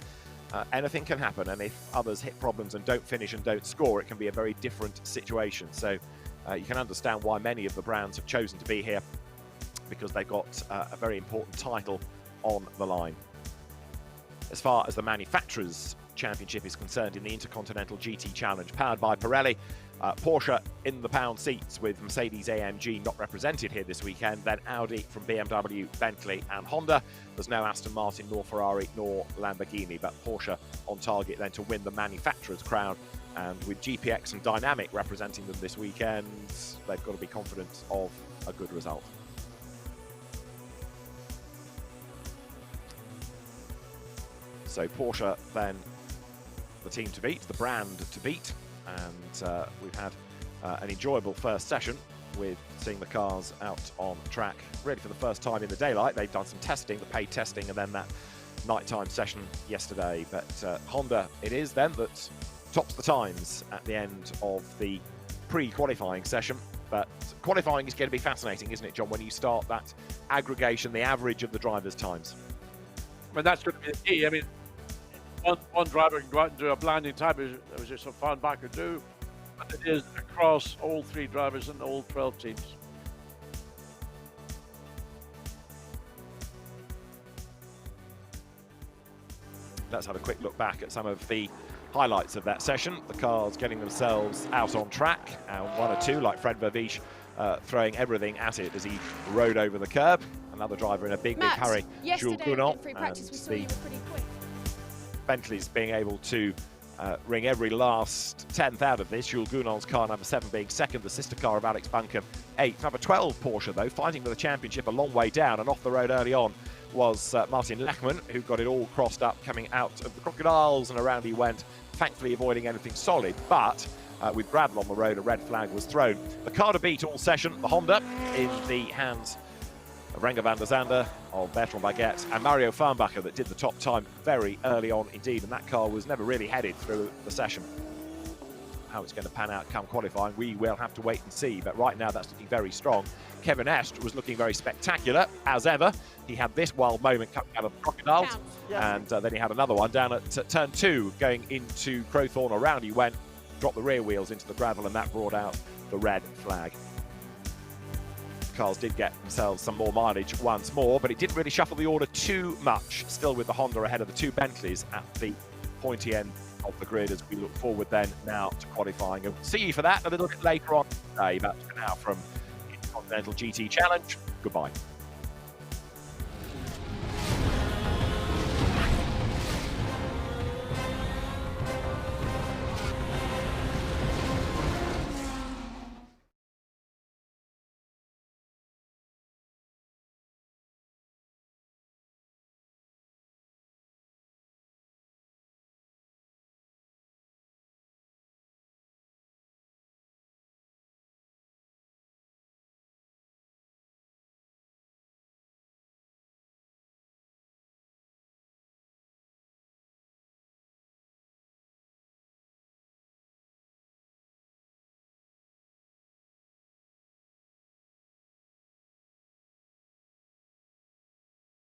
anything can happen, and if others hit problems and don't finish and don't score, it can be a very different situation. So you can understand why many of the brands have chosen to be here, because they've got a very important title on the line. As far as the Manufacturers' Championship is concerned, in the Intercontinental GT Challenge powered by Pirelli, Porsche in the pound seats with Mercedes-AMG not represented here this weekend, then Audi from BMW, Bentley and Honda. There's no Aston Martin, nor Ferrari, nor Lamborghini, but Porsche on target then to win the Manufacturers' crown. And with GPX and Dynamic representing them this weekend, they've got to be confident of a good result. So Porsche then the team to beat, the brand to beat, and we've had an enjoyable first session with seeing the cars out on track really for the first time in the daylight. They've done some testing, the paid testing, and then that nighttime session yesterday. But Honda it is then that tops the times at the end of the pre-qualifying session. But qualifying is going to be fascinating, isn't it, John, when you start that aggregation, the average of the drivers' times? I mean, that's going to be the key. I mean, one driver can go out and do a blinding time, as just a Farnbacher could do, but it is across all 3 drivers and all 12 teams. Let's have a quick look back at some of the highlights of that session. The cars getting themselves out on track, and 1 or 2, like Fred Verviche, throwing everything at it as he rode over the curb. Another driver in a big hurry, Jules Gounon, free practice, we saw you were pretty quick. Bentley's being able to wring every last 10th out of this. Jules Gounon's car number 7 being second, the sister car of Alex Bunker 8th. Number 12 Porsche though, fighting for the championship a long way down, and off the road early on was Martin Lechman, who got it all crossed up coming out of the crocodiles, and around he went, thankfully avoiding anything solid, but with gravel on the road, a red flag was thrown. The car to beat all session, the Honda, in the hands of Renger van der Zande, of Bertrand Baguette and Mario Farnbacher, that did the top time very early on indeed, and that car was never really headed through the session. How it's going to pan out come qualifying, we will have to wait and see, but right now that's looking very strong. Kevin Est was looking very spectacular, as ever. He had this wild moment coming out of the crocodiles, and then he had another one down at turn 2, going into Crowthorne. Around he went, dropped the rear wheels into the gravel, and that brought out the red flag. Cars did get themselves some more mileage once more, but it didn't really shuffle the order too much. Still with the Honda ahead of the 2 Bentleys at the pointy end of the grid as we look forward then now to qualifying. And see you for that a little bit later on today. But for now, from Intercontinental GT Challenge, goodbye.